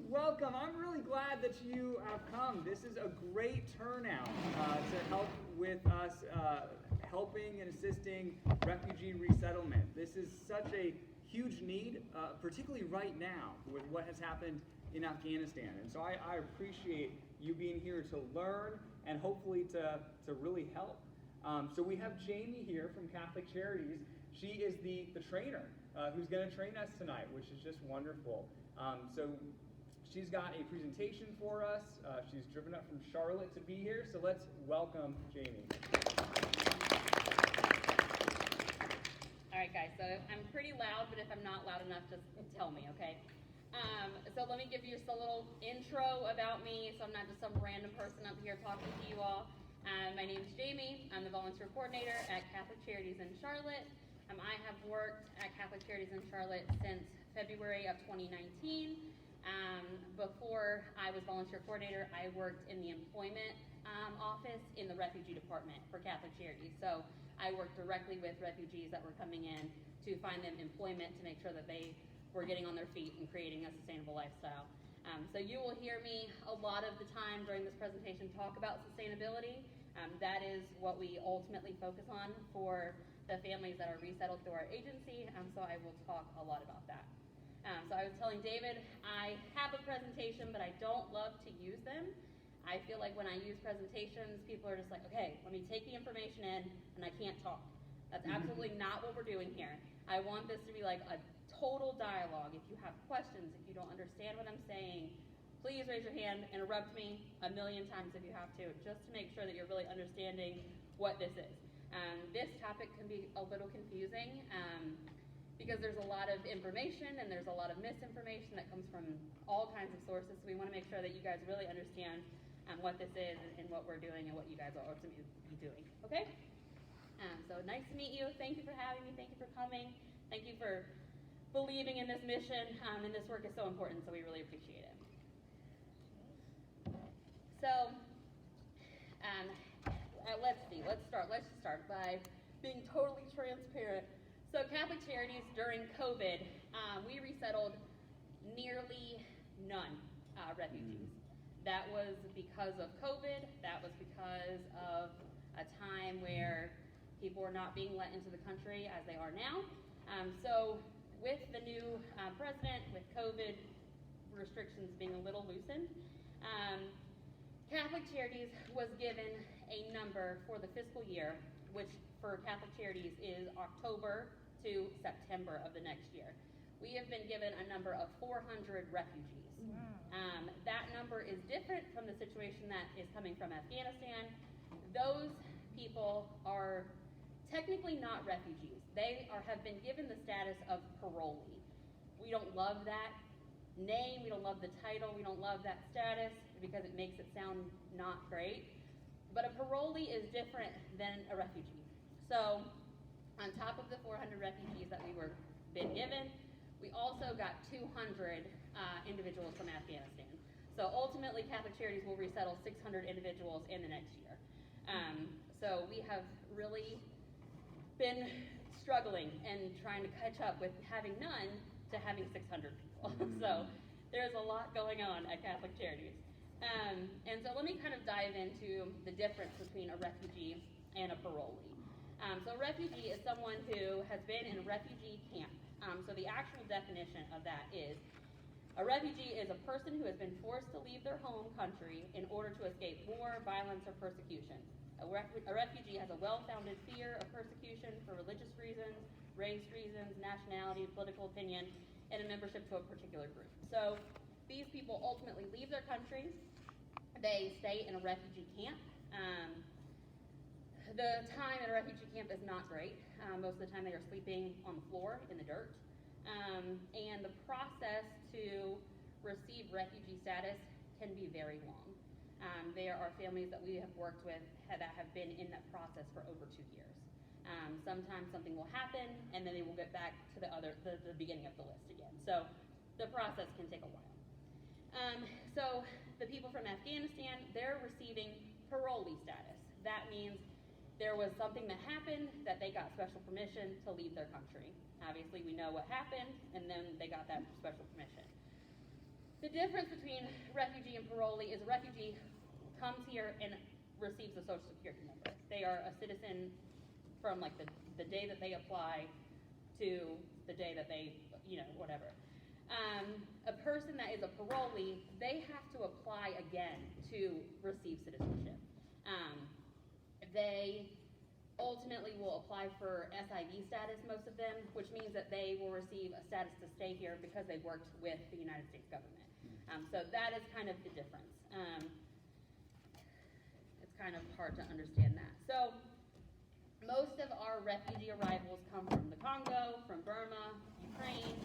welcome. I'm really glad that you have come. This is a great turnout to help with us helping and assisting refugee resettlement. This is such a huge need, particularly right now with what has happened in Afghanistan. And so I appreciate you being here to learn and hopefully to really help. So we have Jamie here from Catholic Charities. She is the trainer who's going to train us tonight, which is just wonderful. So she's got a presentation for us. She's driven up from Charlotte to be here, so let's welcome Jamie. All right, guys, so I'm pretty loud, but if I'm not loud enough, just tell me, okay? So let me give you just a little intro about me, so I'm not just some random person up here talking to you all. My name's Jamie. I'm the volunteer coordinator at Catholic Charities in Charlotte. I have worked at Catholic Charities in Charlotte since February of 2019. Before I was volunteer coordinator, I worked in the employment office in the refugee department for Catholic Charities. So I worked directly with refugees that were coming in to find them employment to make sure that they were getting on their feet and creating a sustainable lifestyle. So you will hear me a lot of the time during this presentation talk about sustainability. That is what we ultimately focus on for the families that are resettled through our agency, so I will talk a lot about that. So I was telling David, I have a presentation, but I don't love to use them. I feel like when I use presentations, people are just like, okay, let me take the information in, and I can't talk. That's absolutely not what we're doing here. I want this to be like a total dialogue. If you have questions, if you don't understand what I'm saying, please raise your hand, interrupt me 1,000,000 times if you have to, just to make sure that you're really understanding what this is. This topic can be a little confusing because there's a lot of information and there's a lot of misinformation that comes from all kinds of sources. So we want to make sure that you guys really understand what this is and what we're doing and what you guys are ultimately doing. Okay? So nice to meet you. Thank you for having me. Thank you for coming. Thank you for believing in this mission. And this work is so important, so we really appreciate it. So let's see. Let's just start by being totally transparent. So Catholic Charities during COVID, we resettled nearly none refugees. That was because of COVID. That was because of a time where people were not being let into the country as they are now. So with the new president, with COVID restrictions being a little loosened, Catholic Charities was given a number for the fiscal year, which for Catholic Charities is October to September of the next year. We have been given a number of 400 refugees. That number is different from the situation that is coming from Afghanistan. Those people are technically not refugees. They have been given the status of parolee. We don't love that name, we don't love the title, we don't love that status because it makes it sound not great. But a parolee is different than a refugee. So on top of the 400 refugees that we were been given, we also got 200 individuals from Afghanistan. So ultimately, Catholic Charities will resettle 600 individuals in the next year. So we have really been struggling and trying to catch up with having none to having 600 people. So there's a lot going on at Catholic Charities. And so let me kind of dive into the difference between a refugee and a parolee. So a refugee is someone who has been in a refugee camp. So the actual definition of that is a refugee is a person who has been forced to leave their home country in order to escape war, violence, or persecution. A refugee has a well-founded fear of persecution for religious reasons, race reasons, nationality, political opinion, and a membership to a particular group. So these people ultimately leave their countries. They stay in a refugee camp. The time at a refugee camp is not great. Most of the time they are sleeping on the floor in the dirt. And the process to receive refugee status can be very long. There are families that we have worked with that have been in that process for over 2 years. Sometimes something will happen, and then they will get back to the beginning of the list again. So the process can take a while. So the people from Afghanistan, they're receiving parolee status. That means there was something that happened that they got special permission to leave their country. Obviously, we know what happened, and then they got that special permission. The difference between refugee and parolee is a refugee comes here and receives a social security number. They are a citizen from like the day that they apply to the day that they, whatever. A person that is a parolee, they have to apply again to receive citizenship. They ultimately will apply for SIV status, most of them, which means that they will receive a status to stay here because they worked with the United States government. So that is kind of the difference. It's kind of hard to understand that. So most of our refugee arrivals come from the Congo, from Burma, Ukraine,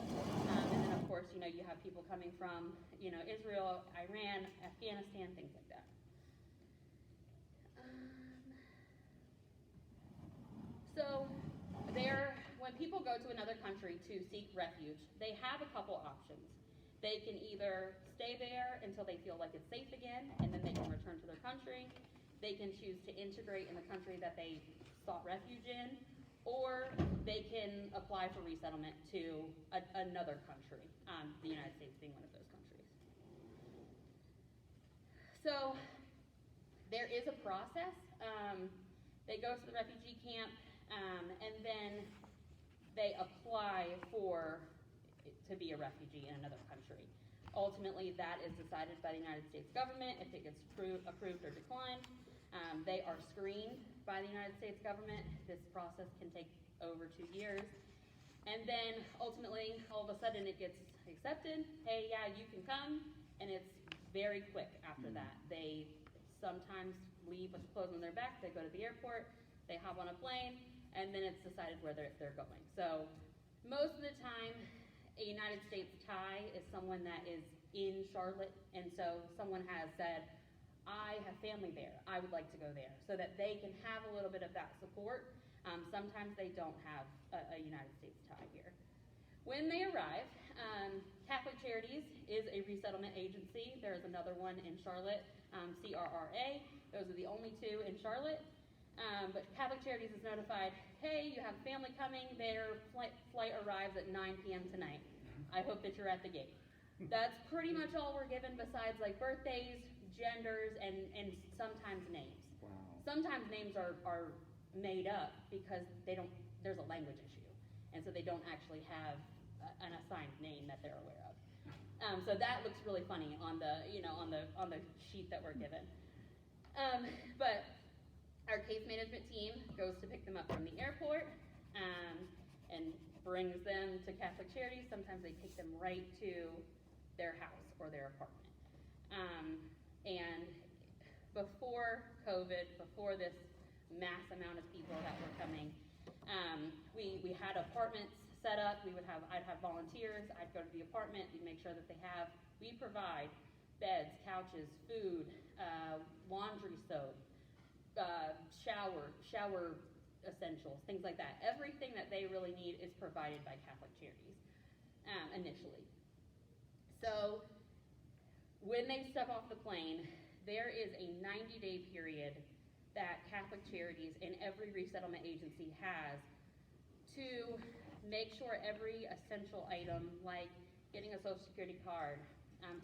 and then of course, you have people coming from, Israel, Iran, Afghanistan, things like that. So when people go to another country to seek refuge, they have a couple options. They can either stay there until they feel like it's safe again, and then they can return to their country. They can choose to integrate in the country that they sought refuge in, or they can apply for resettlement to another country, the United States being one of those countries. So there is a process. They go to the refugee camp, and then they apply to be a refugee in another country. Ultimately, that is decided by the United States government if it gets approved or declined. They are screened by the United States government. This process can take over 2 years. And then ultimately, all of a sudden it gets accepted. Hey, yeah, you can come. And it's very quick after that. They sometimes leave with clothes on their back. They go to the airport. They hop on a plane. And then it's decided where they're going. So most of the time, a United States tie is someone that is in Charlotte. And so someone has said, I have family there. I would like to go there, so that they can have a little bit of that support. Sometimes they don't have a United States tie here. When they arrive, Catholic Charities is a resettlement agency. There's another one in Charlotte, CRRA. Those are the only two in Charlotte. But Catholic Charities is notified, hey, you have family coming. Their flight arrives at 9 p.m. tonight. I hope that you're at the gate. That's pretty much all we're given besides like birthdays, genders, and sometimes names. Wow. Sometimes names are made up because there's a language issue. And so they don't actually have an assigned name that they're aware of. So that looks really funny on the sheet that we're given. But our case management team goes to pick them up from the airport and brings them to Catholic Charities. Sometimes they take them right to their house or their apartment. And before COVID, before this mass amount of people that were coming, we had apartments set up. I'd have volunteers. I'd go to the apartment. We'd make sure that we provide beds, couches, food, laundry soap, shower essentials, things like that. Everything that they really need is provided by Catholic Charities initially. So when they step off the plane, there is a 90-day period that Catholic Charities and every resettlement agency has to make sure every essential item, like getting a Social Security card,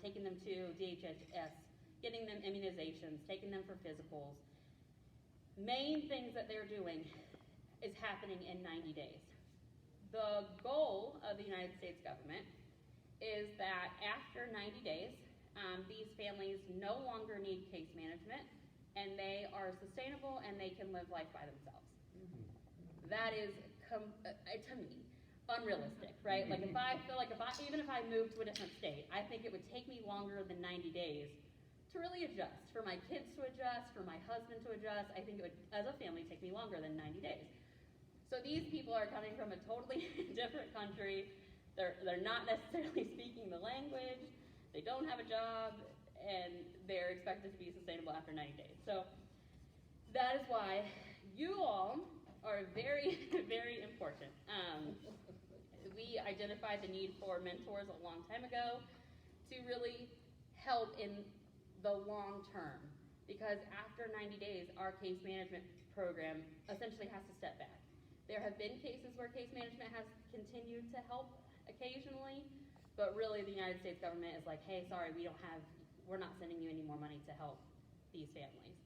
taking them to DHHS, getting them immunizations, taking them for physicals, main things that they're doing is happening in 90 days. The goal of the United States government is that after 90 days, these families no longer need case management, and they are sustainable, and they can live life by themselves. That is, to me, unrealistic, right? Like if I feel like even if I moved to a different state, I think it would take me longer than 90 days to really adjust, for my kids to adjust, for my husband to adjust. I think it would, as a family, take me longer than 90 days. So these people are coming from a totally different country. They're not necessarily speaking the language. They don't have a job, and they're expected to be sustainable after 90 days. So that is why you all are very, very important. We identified the need for mentors a long time ago to really help in the long term, because after 90 days, our case management program essentially has to step back. There have been cases where case management has continued to help occasionally, but really the United States government is like, hey, sorry, we're not sending you any more money to help these families.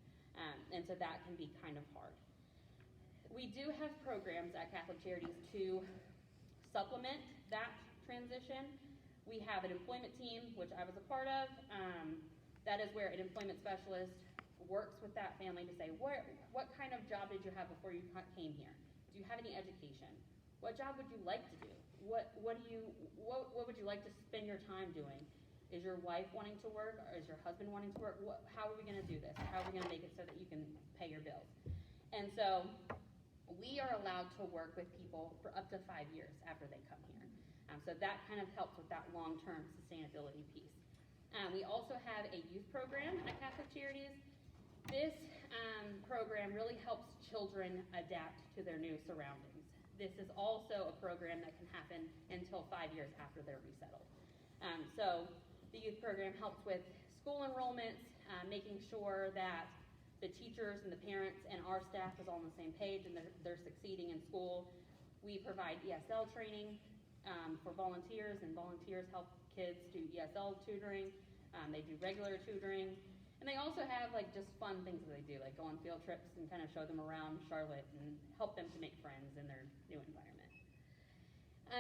And so that can be kind of hard. We do have programs at Catholic Charities to supplement that transition. We have an employment team, which I was a part of. That is where an employment specialist works with that family to say, what kind of job did you have before you came here? Do you have any education? What job would you like to do? What would you like to spend your time doing? Is your wife wanting to work, or is your husband wanting to work? How are we going to do this? How are we going to make it so that you can pay your bills? And so we are allowed to work with people for up to 5 years after they come here. So that kind of helps with that long-term sustainability piece. We also have a youth program at Catholic Charities. This program really helps children adapt to their new surroundings. This is also a program that can happen until 5 years after they're resettled. So the youth program helps with school enrollments, making sure that the teachers and the parents and our staff is all on the same page and they're succeeding in school. We provide Esl training for volunteers, and volunteers help kids do Esl tutoring. They do regular tutoring. And they also have like just fun things that they do, like go on field trips and kind of show them around Charlotte and help them to make friends in their new environment.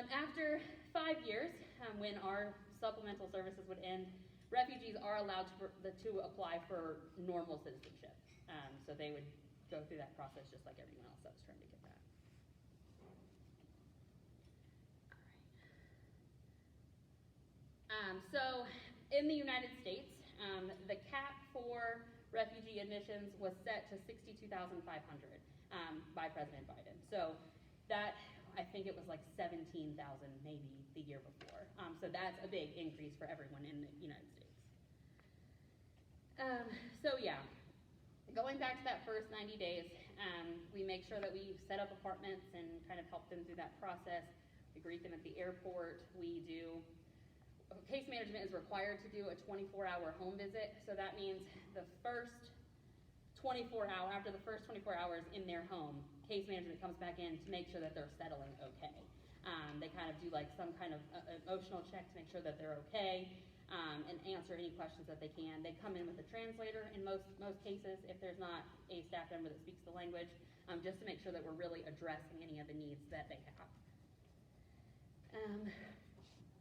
After 5 years, when our supplemental services would end, refugees are allowed to apply for normal citizenship. So they would go through that process just like everyone else that was trying to get that. So in the United States, the cap for refugee admissions was set to $62,500 by President Biden. So that, I think it was like 17,000 maybe the year before. So that's a big increase for everyone in the United States. So yeah, going back to that first 90 days, we make sure that we set up apartments and kind of help them through that process. We greet them at the airport. Case management is required to do a 24-hour home visit. So that means after the first 24 hours in their home, case management comes back in to make sure that they're settling okay. They kind of do like some kind of emotional check to make sure that they're okay, and answer any questions that they can. They come in with a translator in most cases if there's not a staff member that speaks the language, just to make sure that we're really addressing any of the needs that they have.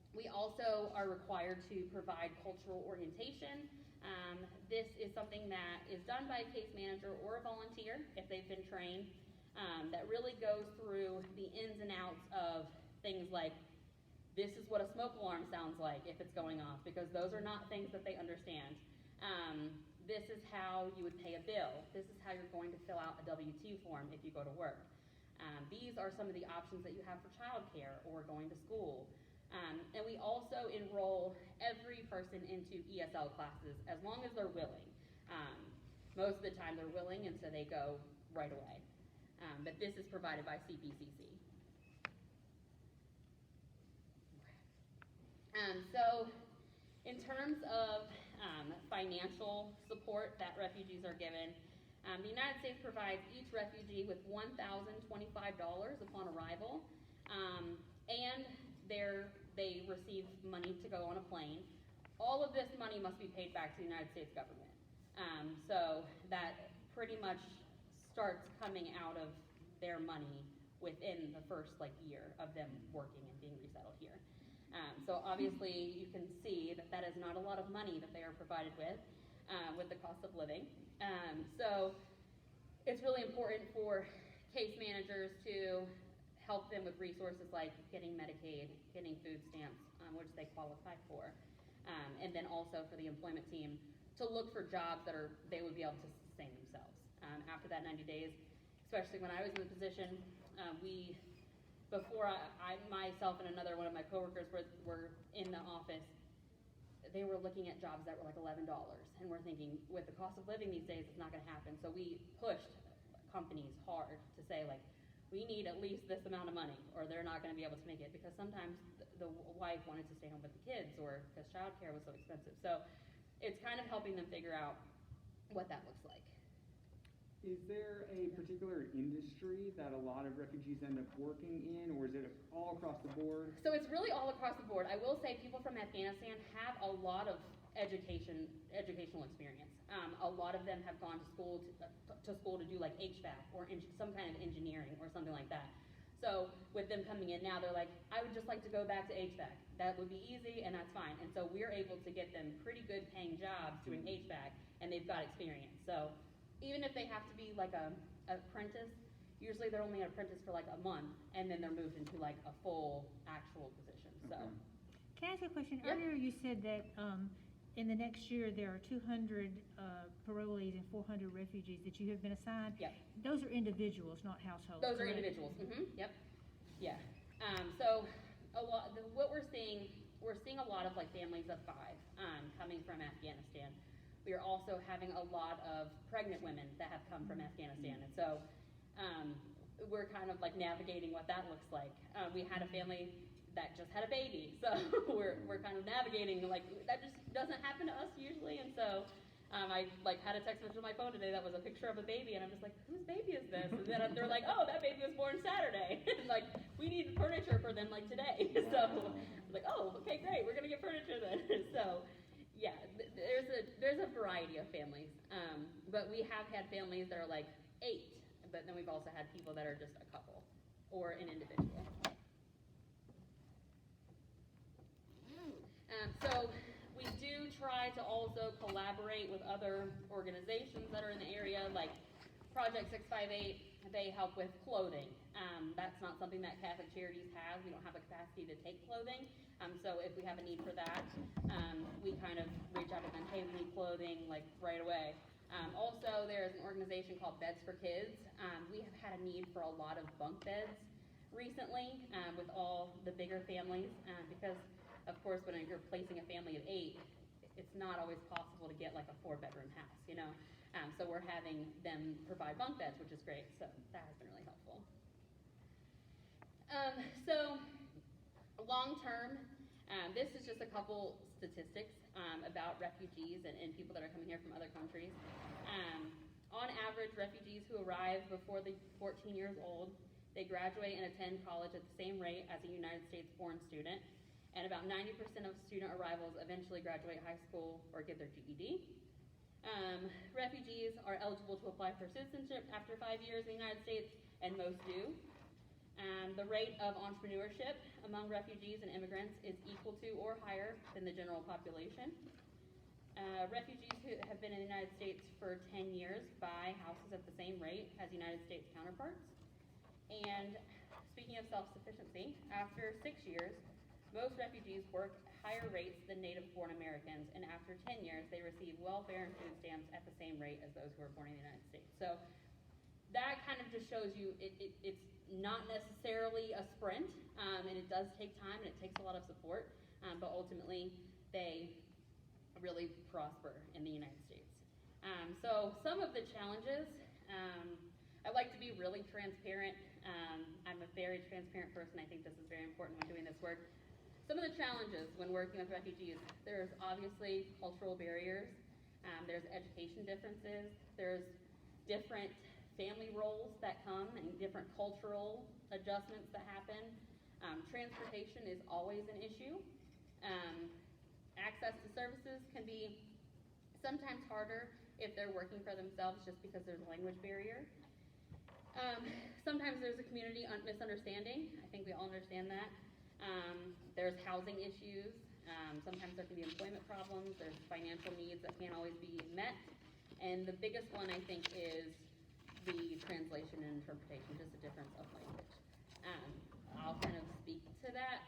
We also are required to provide cultural orientation. This is something that is done by a case manager or a volunteer if they've been trained, that really goes through the ins and outs of things like, this is what a smoke alarm sounds like if it's going off, because those are not things that they understand. This is how you would pay a bill. This is how you're going to fill out a W-2 form if you go to work. These are some of the options that you have for childcare or going to school. And we also enroll every person into ESL classes as long as they're willing. Most of the time they're willing, and so they go right away. But this is provided by CPCC. So in terms of financial support that refugees are given, the United States provides each refugee with $1,025 upon arrival, and they receive money to go on a plane. All of this money must be paid back to the United States government. So that pretty much starts coming out of their money within the first year of them working and being resettled here. So obviously you can see that that is not a lot of money that they are provided with the cost of living. So it's really important for case managers to help them with resources like getting Medicaid, getting food stamps, which they qualify for, and then also for the employment team to look for jobs that they would be able to sustain themselves. After that 90 days, especially when I was in the position, before myself and another one of my coworkers were in the office, they were looking at jobs that were like $11, and we're thinking, with the cost of living these days, it's not going to happen. So we pushed companies hard to say, we need at least this amount of money, or they're not going to be able to make it, because sometimes the wife wanted to stay home with the kids, or because childcare was so expensive. So it's kind of helping them figure out what that looks like. Is there a particular industry that a lot of refugees end up working in, or is it all across the board? So it's really all across the board. I will say people from Afghanistan have a lot of educational experience. A lot of them have gone to school to do like HVAC or some kind of engineering or something like that. So with them coming in now, they're like, I would just like to go back to HVAC. That would be easy, and that's fine. And so we're able to get them pretty good paying jobs doing HVAC, and they've got experience. So even if they have to be like a apprentice, usually they're only an apprentice for like a month, and then they're moved into like a full actual position. So. Can I ask a question? Yeah. Earlier you said that in the next year there are 200 parolees and 400 refugees that you have been assigned. Yep. Those are individuals, not households. Those are correct? individuals. Yep. Yeah. So what we're seeing a lot of like families of 5 coming from Afghanistan. We are also having a lot of pregnant women that have come from Afghanistan, and so we're kind of like navigating what that looks like. We had a family that just had a baby, so we're kind of navigating like that just doesn't happen to us usually, and so I like had a text message on my phone today that was a picture of a baby, and I'm just like, whose baby is this? And then they're like, oh, that baby was born Saturday, and like we need furniture for them like today. So I'm like, oh, okay, great, we're gonna get furniture then. So yeah, there's a variety of families, but we have had families that are like 8, but then we've also had people that are just a couple or an individual. So we do try to also collaborate with other organizations that are in the area, like Project 658. They help with clothing. That's not something that Catholic Charities has. We don't have a capacity to take clothing. So if we have a need for that, we kind of reach out to them, hey, we need clothing, like right away. Also, there's an organization called Beds for Kids. We have had a need for a lot of bunk beds recently with all the bigger families because, of course, when you're placing a family of 8, it's not always possible to get like a 4-bedroom house, you know? So we're having them provide bunk beds, which is great. So that has been really helpful. So long term, this is just a couple statistics about refugees and people that are coming here from other countries. On average, refugees who arrive before they're 14 years old, they graduate and attend college at the same rate as a United States born student. And about 90% of student arrivals eventually graduate high school or get their GED. Refugees are eligible to apply for citizenship after 5 years in the United States, and most do. The rate of entrepreneurship among refugees and immigrants is equal to or higher than the general population. Refugees who have been in the United States for 10 years buy houses at the same rate as United States counterparts. And speaking of self-sufficiency, after 6 years, most refugees work at higher rates than native-born Americans, and after 10 years, they receive welfare and food stamps at the same rate as those who are born in the United States. So that kind of just shows you it's not necessarily a sprint, and it does take time, and it takes a lot of support, but ultimately, they really prosper in the United States. So some of the challenges, I like to be really transparent. I'm a very transparent person. I think this is very important when doing this work. Some of the challenges when working with refugees, there's obviously cultural barriers, there's education differences, there's different family roles that come and different cultural adjustments that happen. Transportation is always an issue. Access to services can be sometimes harder if they're working for themselves just because there's a language barrier. Sometimes there's a community misunderstanding. I think we all understand that. There's housing issues. Sometimes there can be employment problems. There's financial needs that can't always be met. And the biggest one, I think, is the translation and interpretation, just a difference of language. I'll kind of speak to that.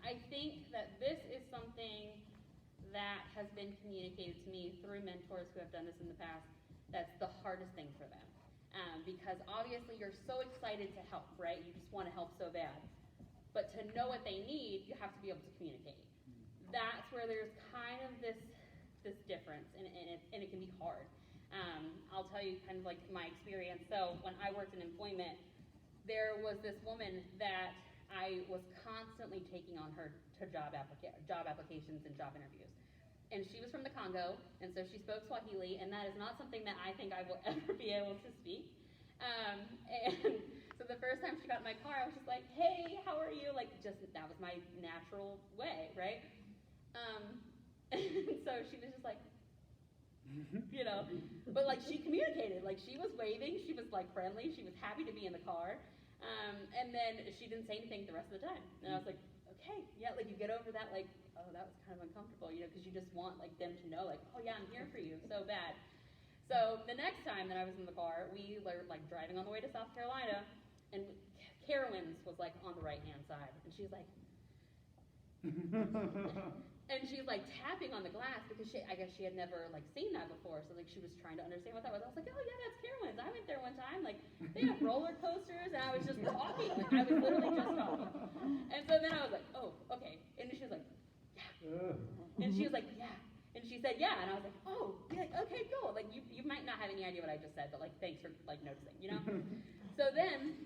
I think that this is something that has been communicated to me through mentors who have done this in the past. That's the hardest thing for them. Because obviously you're so excited to help, right? You just want to help so bad. But to know what they need, you have to be able to communicate. That's where there's kind of this difference, and it can be hard. I'll tell you kind of like my experience. So when I worked in employment, there was this woman that I was constantly taking on her to job applications and job interviews. and she was from the Congo, and so she spoke Swahili, and that is not something that I think I will ever be able to speak. And so the first time she got in my car, I was just like, hey, how are you? Like, just, that was my natural way, right? And so she was just like, you know, but like she communicated, like she was waving, she was like friendly, she was happy to be in the car. And then she didn't say anything the rest of the time. And I was like, okay, yeah, like you get over that, like, oh, that was kind of uncomfortable, you know, because you just want like them to know, like, oh yeah, I'm here for you, so bad. So the next time that I was in the car, we were like driving on the way to South Carolina, and Carolyn's was like on the right-hand side, and she's like, and she's like tapping on the glass because I guess she had never like seen that before, so like she was trying to understand what that was. I was like, oh yeah, that's Carolyn's. I went there one time. Like they have roller coasters, and I was just talking. Like I was literally just talking. And so then I was like, oh, okay. And she was like, yeah. And she was like, yeah. And she said, yeah. And I was like, oh, yeah, okay, cool. Like you might not have any idea what I just said, but like thanks for like noticing, you know. So then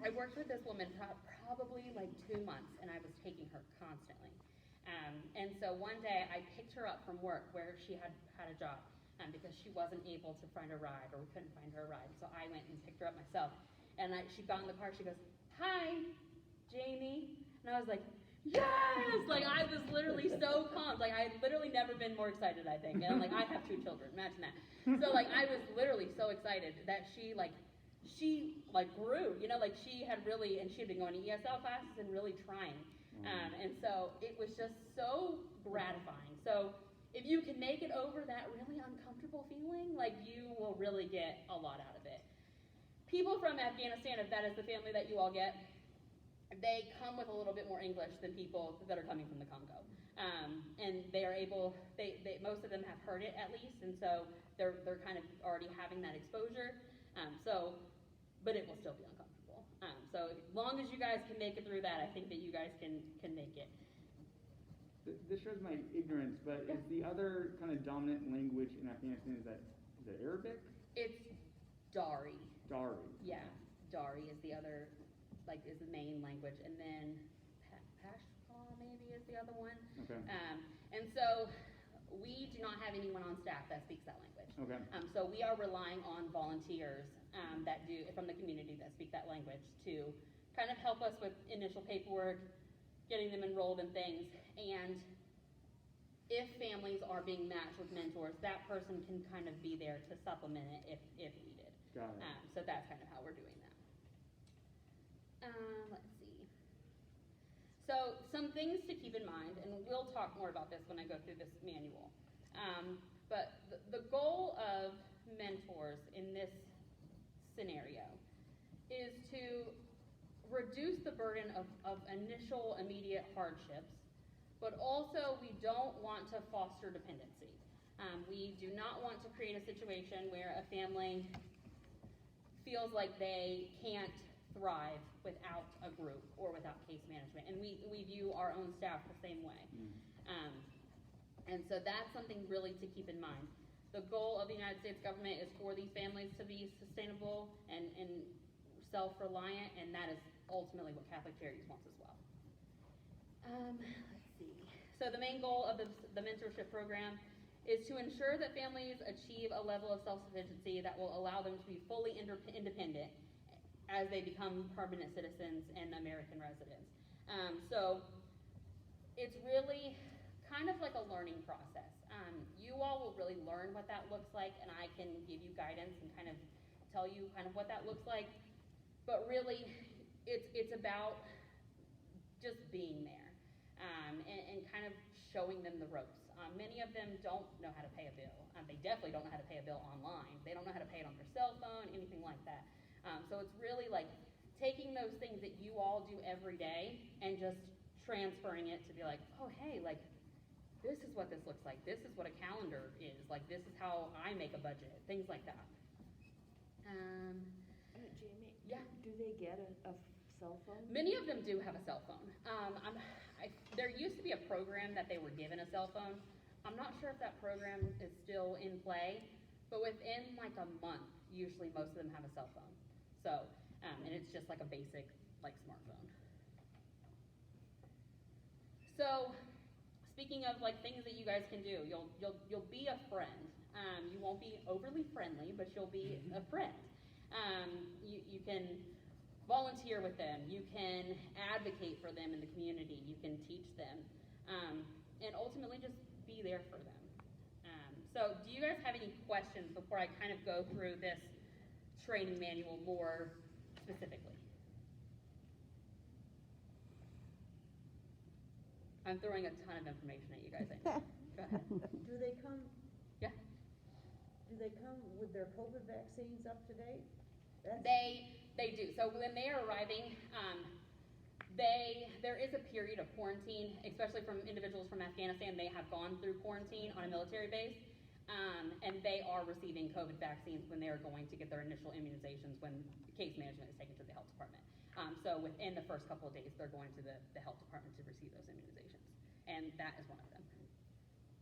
I worked with this woman probably like 2 months, and I was taking her constantly. And so one day I picked her up from work where she had a job because she wasn't able to find a ride, or we couldn't find her a ride. So I went and picked her up myself. And she got in the car, she goes, hi, Jamie. And I was like, yes! Like I was literally so pumped. Like I had literally never been more excited, I think. And I'm like, I have 2 children, imagine that. So like I was literally so excited that she grew, you know, like she had really, and she had been going to ESL classes and really trying. And so it was just so gratifying. So if you can make it over that really uncomfortable feeling, like you will really get a lot out of it. People from Afghanistan, if that is the family that you all get, they come with a little bit more English than people that are coming from the Congo. And they are able, most of them have heard it at least, and so they're kind of already having that exposure. But it will still be uncomfortable. So as long as you guys can make it through that, I think that you guys can make it. This shows my ignorance, but is the other kind of dominant language in Afghanistan, is it Arabic? It's Dari. Dari. Yeah, Dari is the other, like, is the main language, and then Pashto maybe is the other one. Okay. And so we do not have anyone on staff that speaks that language. Okay. So we are relying on volunteers that do, from the community that speak that language, to kind of help us with initial paperwork, getting them enrolled in things, and if families are being matched with mentors, that person can kind of be there to supplement it if needed. Got it. So that's kind of how we're doing that. Let's see. So some things to keep in mind, and we'll talk more about this when I go through this manual. But the goal of mentors in this scenario is to reduce the burden of initial immediate hardships, but also we don't want to foster dependency. We do not want to create a situation where a family feels like they can't thrive without a group or without case management, and we view our own staff the same way. And so that's something really to keep in mind. The goal of the United States government is for these families to be sustainable and self-reliant, and that is ultimately what Catholic Charities wants as well. Let's see. So the main goal of the mentorship program is to ensure that families achieve a level of self-sufficiency that will allow them to be fully independent as they become permanent citizens and American residents. So it's really kind of like a learning process. You all will really learn what that looks like, and I can give you guidance and kind of tell you kind of what that looks like. But really, it's about just being there and kind of showing them the ropes. Many of them don't know how to pay a bill. They definitely don't know how to pay a bill online. They don't know how to pay it on their cell phone, anything like that. So it's really like taking those things that you all do every day and just transferring it to be like, oh, hey, like, this is what this looks like. This is what a calendar is. Like, this is how I make a budget. Things like that. Jamie, yeah. Do they get a cell phone? Many of them do have a cell phone. There used to be a program that they were given a cell phone. I'm not sure if that program is still in play, but within like a month, usually most of them have a cell phone. So, and it's just like a basic like smartphone. So, speaking of like things that you guys can do, you'll be a friend. You won't be overly friendly, but you'll be a friend. You can volunteer with them. You can advocate for them in the community. You can teach them, and ultimately just be there for them. So do you guys have any questions before I kind of go through this training manual more specifically? I'm throwing a ton of information at you guys. I know. Go ahead. Do they come, Yeah. do they come with their COVID vaccines up to date? They do. So when they are arriving, there is a period of quarantine, especially from individuals from Afghanistan. They have gone through quarantine on a military base, and they are receiving COVID vaccines when they are going to get their initial immunizations when case management is taken to the health department. So within the first couple of days, they're going to the health department to receive those immunizations, and that is one of them.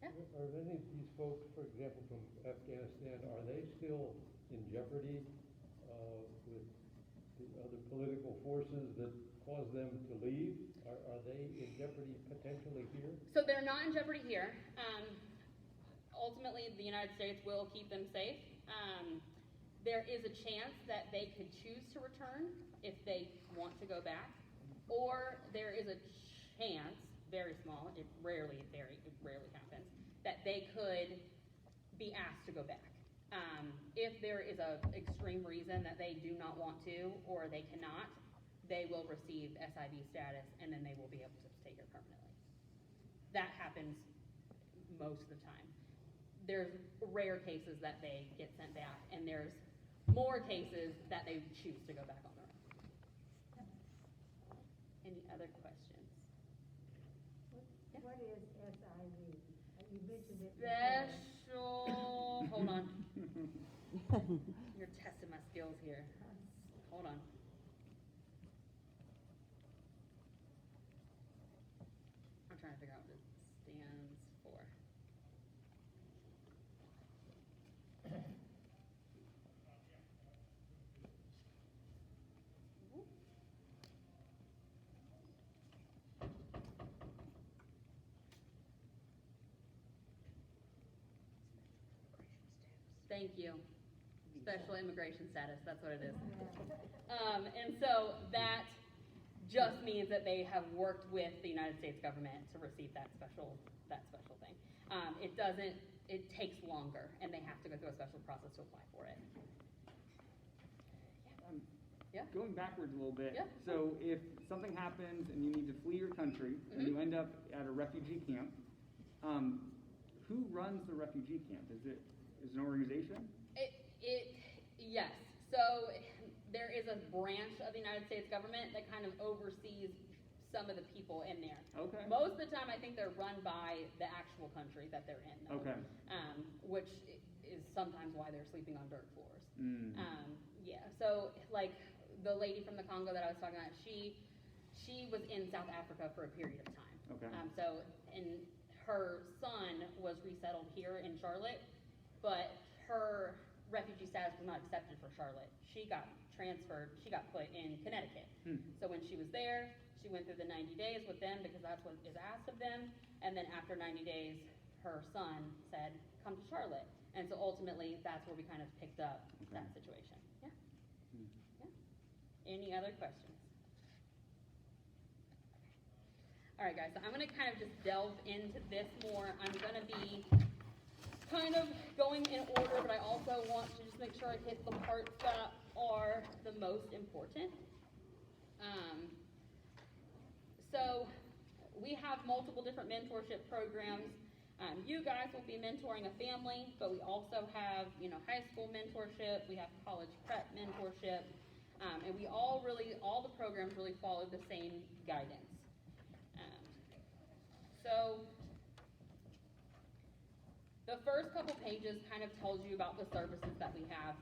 Yeah. Are any of these folks, for example, from Afghanistan, are they still in jeopardy with the other political forces that cause them to leave? Are they in jeopardy potentially here? So they're not in jeopardy here. Ultimately, the United States will keep them safe. There is a chance that they could choose to return if they want to go back, or there is a chance, very small, it rarely happens, that they could be asked to go back. If there is an extreme reason that they do not want to or they cannot, they will receive SIV status and then they will be able to stay here permanently. That happens most of the time. There's rare cases that they get sent back, and there's more cases that they choose to go back on their own. Any other questions? What is SIV? You mentioned it before. Special, hold on. You're testing my skills here. Hold on. I'm trying to figure out what it stands for. Thank you. Special immigration status, that's what it is. And so that just means that they have worked with the United States government to receive that special thing. It takes longer, and they have to go through a special process to apply for it. Yeah. Going backwards a little bit. Yeah. So if something happens and you need to flee your country and you end up at a refugee camp, who runs the refugee camp? Is it an organization? Yes. So there is a branch of the United States government that kind of oversees some of the people in there. Okay. Most of the time, I think they're run by the actual country that they're in, though. Okay. Which is sometimes why they're sleeping on dirt floors. Yeah. So like the lady from the Congo that I was talking about, she was in South Africa for a period of time. Okay. And her son was resettled here in Charlotte, but her refugee status was not accepted for Charlotte. She got transferred, she got put in Connecticut. So when she was there, she went through the 90 days with them because that's what is asked of them. And then after 90 days, her son said, come to Charlotte. And so ultimately, that's where we kind of picked up that situation. Yeah. Yeah. Any other questions? All right, guys, so I'm going to kind of just delve into this more. I'm going to be kind of going in order, but I also want to just make sure I hit the parts that are the most important. So we have multiple different mentorship programs. You guys will be mentoring a family, but we also have, high school mentorship. We have college prep mentorship, and we all the programs really follow the same guidance. So the first couple pages kind of tells you about the services that we have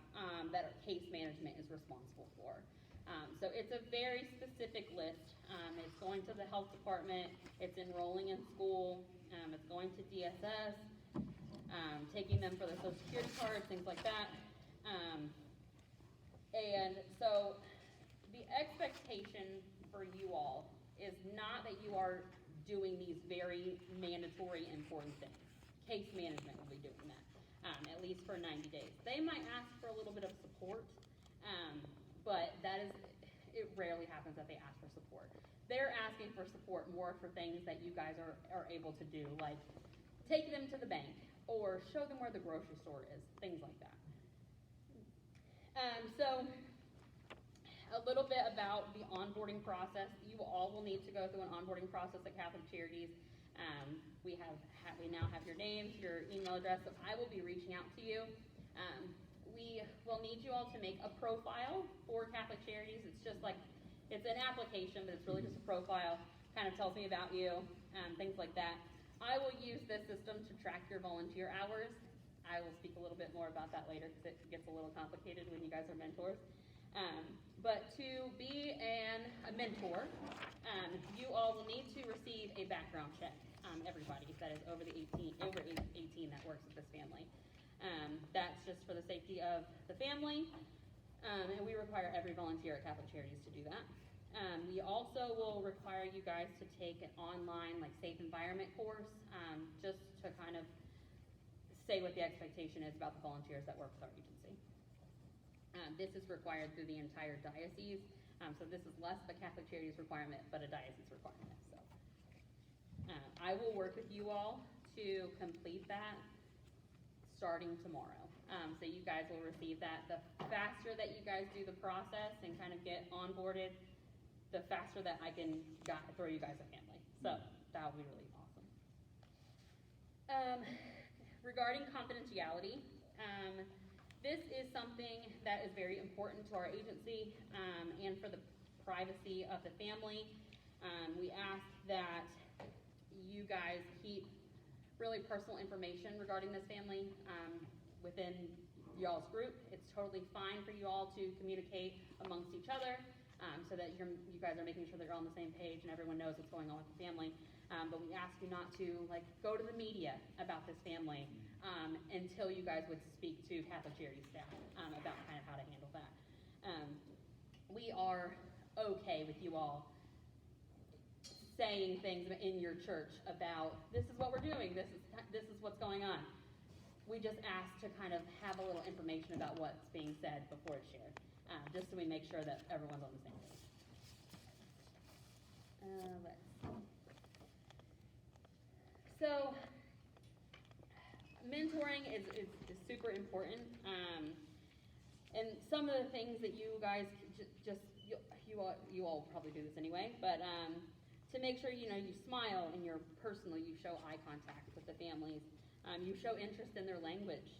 that our case management is responsible for. So it's a very specific list. It's going to the health department, it's enrolling in school, it's going to DSS, taking them for their Social Security cards, things like that. And so the expectation for you all is not that you are doing these very mandatory important things. Case management will be doing that, at least for 90 days. They might ask for a little bit of support, but it rarely happens that they ask for support. They're asking for support more for things that you guys are able to do, like take them to the bank or show them where the grocery store is, things like that. So a little bit about the onboarding process. You all will need to go through an onboarding process at Catholic Charities. We now have your names, your email address, so I will be reaching out to you. We will need you all to make a profile for Catholic Charities. It's an application, but it's really just a profile. Kind of tells me about you, things like that. I will use this system to track your volunteer hours. I will speak a little bit more about that later because it gets a little complicated when you guys are mentors. But to be a mentor, you all will need to receive a background check. Everybody that is over 18 that works with this family. That's just for the safety of the family, and we require every volunteer at Catholic Charities to do that. We also will require you guys to take an online safe environment course, just to kind of say what the expectation is about the volunteers that work with our agency. This is required through the entire diocese, so this is less of a Catholic Charities requirement, but a diocese requirement. So I will work with you all to complete that starting tomorrow. So you guys will receive that. The faster that you guys do the process and kind of get onboarded, the faster that I can throw you guys a family. So that will be really awesome. Regarding confidentiality, this is something that is very important to our agency and for the privacy of the family. We ask that you guys keep really personal information regarding this family within y'all's group. It's totally fine for you all to communicate amongst each other so that you guys are making sure that you're on the same page and everyone knows what's going on with the family. But we ask you not to go to the media about this family until you guys would speak to Catholic Charities staff about kind of how to handle that. We are okay with you all saying things in your church about this is what we're doing, this is what's going on. We just ask to kind of have a little information about what's being said before it's shared, just so we make sure that everyone's on the same page. Let's see. So, mentoring is super important, and some of the things that you guys you all probably do this anyway, but to make sure you smile and you show eye contact with the families, you show interest in their language,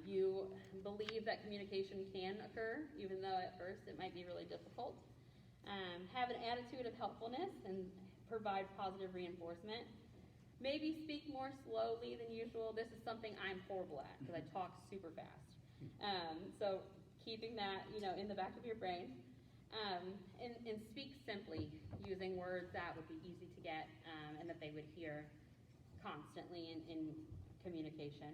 you believe that communication can occur even though at first it might be really difficult, have an attitude of helpfulness and provide positive reinforcement. Maybe speak more slowly than usual. This is something I'm horrible at because I talk super fast. So keeping that in the back of your brain. And speak simply, using words that would be easy to get and that they would hear constantly in communication.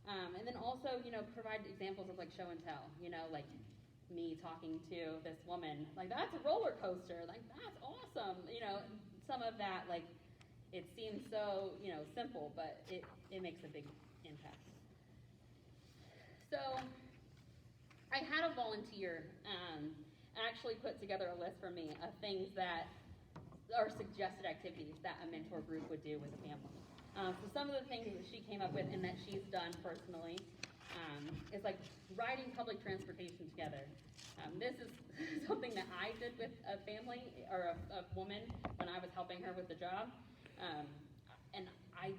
And then also, provide examples of show and tell, like me talking to this woman, that's a roller coaster, that's awesome. Some of that, it seems so, simple, but it makes a big impact. So I had a volunteer actually put together a list for me of things that are suggested activities that a mentor group would do with a family. So some of the things that she came up with and that she's done personally is riding public transportation together. This is something that I did with a family or a woman when I was helping her with the job. And I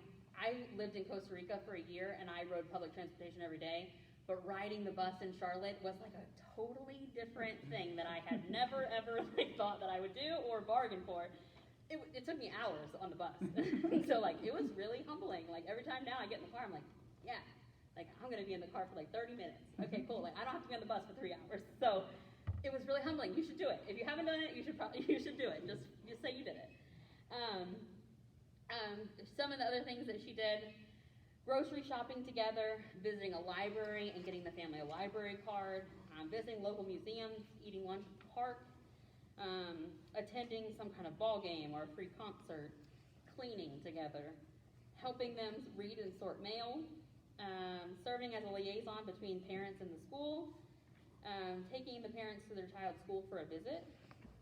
lived in Costa Rica for a year and I rode public transportation every day. But riding the bus in Charlotte was a totally different thing that I had never, ever thought that I would do or bargain for. It took me hours on the bus. So, it was really humbling. Every time now I get in the car, I'm yeah, I'm going to be in the car for 30 minutes. Okay, cool. I don't have to be on the bus for 3 hours. So, it was really humbling. You should do it. If you haven't done it, you should do it. Just say you did it. Some of the other things that she did: grocery shopping together, visiting a library and getting the family a library card, visiting local museums, eating lunch at the park, attending some kind of ball game or a free concert, cleaning together, helping them read and sort mail, serving as a liaison between parents and the school, taking the parents to their child's school for a visit,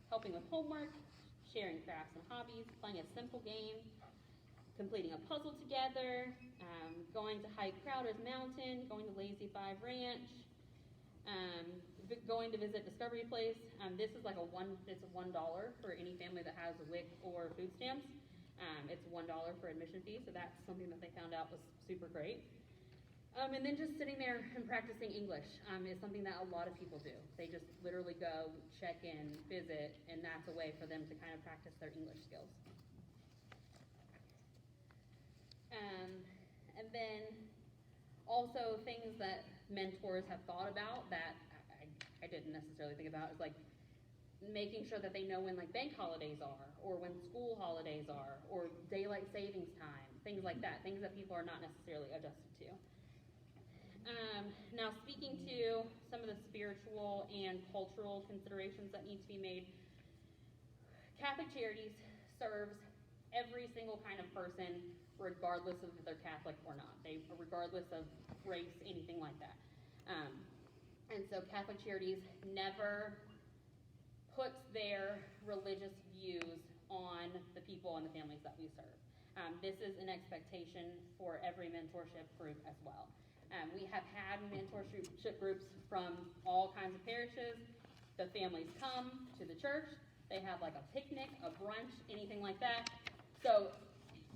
helping with homework, sharing crafts and hobbies, playing a simple game, completing a puzzle together, going to hike Crowder's Mountain, going to Lazy Five Ranch, going to visit Discovery Place. This is like it's $1 for any family that has a WIC or food stamps. It's $1 for admission fee, so that's something that they found out was super great. And then just sitting there and practicing English is something that a lot of people do. They just literally go, check in, visit, and that's a way for them to kind of practice their English skills. And then also things that mentors have thought about that I didn't necessarily think about is like making sure that they know when like bank holidays are, or when school holidays are, or daylight savings time, things like that, things that people are not necessarily adjusted to. Now speaking to some of the spiritual and cultural considerations that need to be made, Catholic Charities serves every single kind of person regardless of if they're Catholic or not, regardless of race, anything like that. And so Catholic Charities never puts their religious views on the people and the families that we serve. This is an expectation for every mentorship group as well. We have had mentorship groups from all kinds of parishes. The families come to the church. They have like a picnic, a brunch, anything like that. So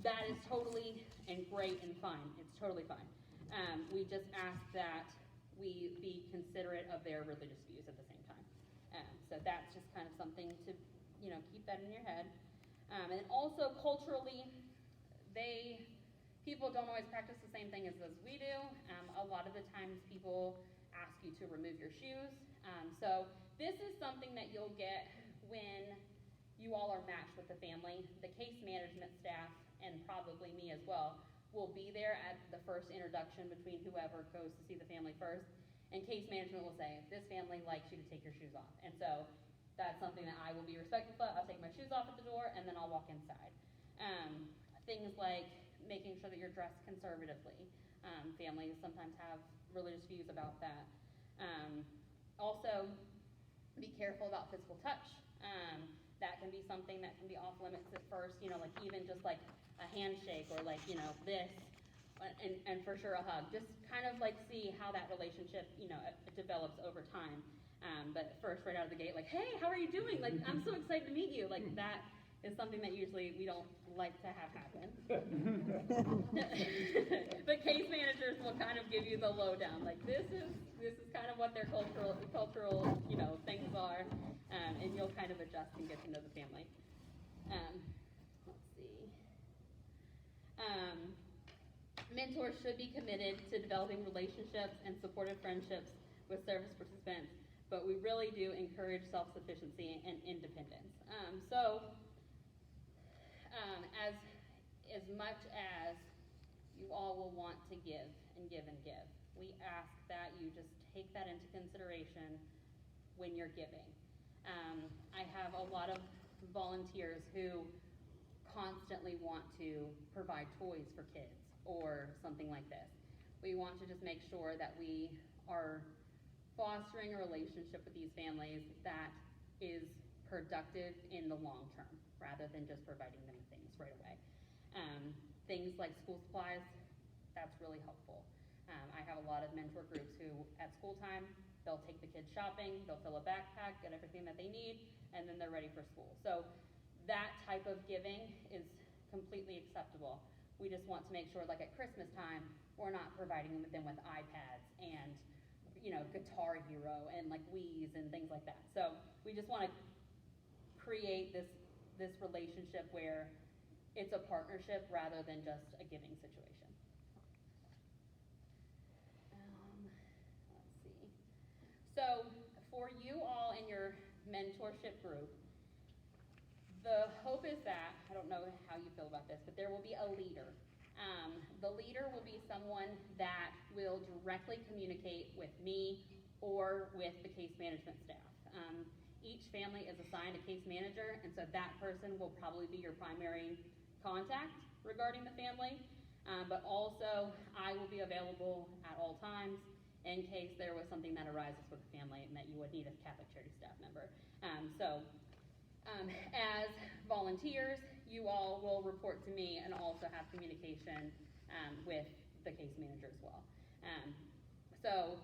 that is totally and great and fine. It's totally fine. We just ask that we be considerate of their religious views at the same time. So that's just kind of something to, keep that in your head. And also culturally, people don't always practice the same thing as we do. A lot of the times people ask you to remove your shoes. So this is something that you'll get when you all are matched with the family. The case management staff, and probably me as well, will be there at the first introduction between whoever goes to see the family first. And case management will say, this family likes you to take your shoes off. And so that's something that I will be respectful of. I'll take my shoes off at the door and then I'll walk inside. Things like making sure that you're dressed conservatively. Families sometimes have religious views about that. Also, be careful about physical touch. That can be something that can be off limits at first, like even just like a handshake or like, this, and for sure a hug. Just kind of like see how that relationship, develops over time. But first, right out of the gate, like, hey, how are you doing? Like, I'm so excited to meet you. Like, that is something that usually we don't like to have happen. But case managers will kind of give you the lowdown. Like, this is kind of what their cultural, things are, and you'll kind of adjust and get to know the family. Let's see. Mentors should be committed to developing relationships and supportive friendships with service participants, but we really do encourage self-sufficiency and independence. As much as you all will want to give and give and give, we ask that you just take that into consideration when you're giving. I have a lot of volunteers who constantly want to provide toys for kids or something like this. We want to just make sure that we are fostering a relationship with these families that is productive in the long term, rather than just providing them things right away. Things like school supplies, that's really helpful. I have a lot of mentor groups who, at school time, they'll take the kids shopping, they'll fill a backpack, get everything that they need, and then they're ready for school. So that type of giving is completely acceptable. We just want to make sure, like at Christmas time, we're not providing them with iPads and, Guitar Hero and like Wii's and things like that. So we just want to create this relationship where it's a partnership rather than just a giving situation. Let's see. So for you all in your mentorship group, the hope is that, I don't know how you feel about this, but there will be a leader. The leader will be someone that will directly communicate with me or with the case management staff. each family is assigned a case manager, and so that person will probably be your primary contact regarding the family. But also, I will be available at all times in case there was something that arises with the family and that you would need a Catholic Charities staff member. As volunteers, you all will report to me and also have communication with the case manager as well. So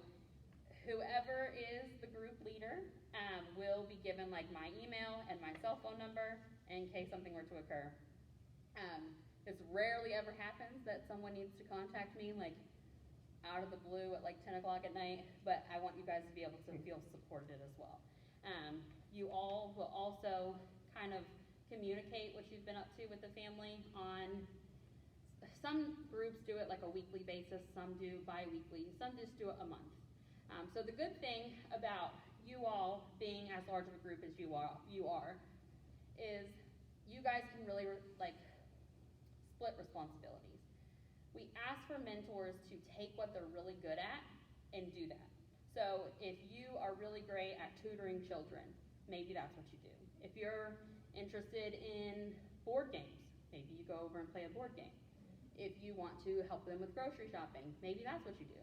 whoever is the group leader will be given like my email and my cell phone number in case something were to occur. This rarely ever happens that someone needs to contact me like out of the blue at like 10 o'clock at night, but I want you guys to be able to feel supported as well. You all will also kind of communicate what you've been up to with the family on, some groups do it like a weekly basis, some do bi-weekly, some just do it a month. So the good thing about you all being as large of a group as you are is you guys can really split responsibilities. We ask for mentors to take what they're really good at and do that. So if you are really great at tutoring children, maybe that's what you do. If you're interested in board games, maybe you go over and play a board game. If you want to help them with grocery shopping, maybe that's what you do.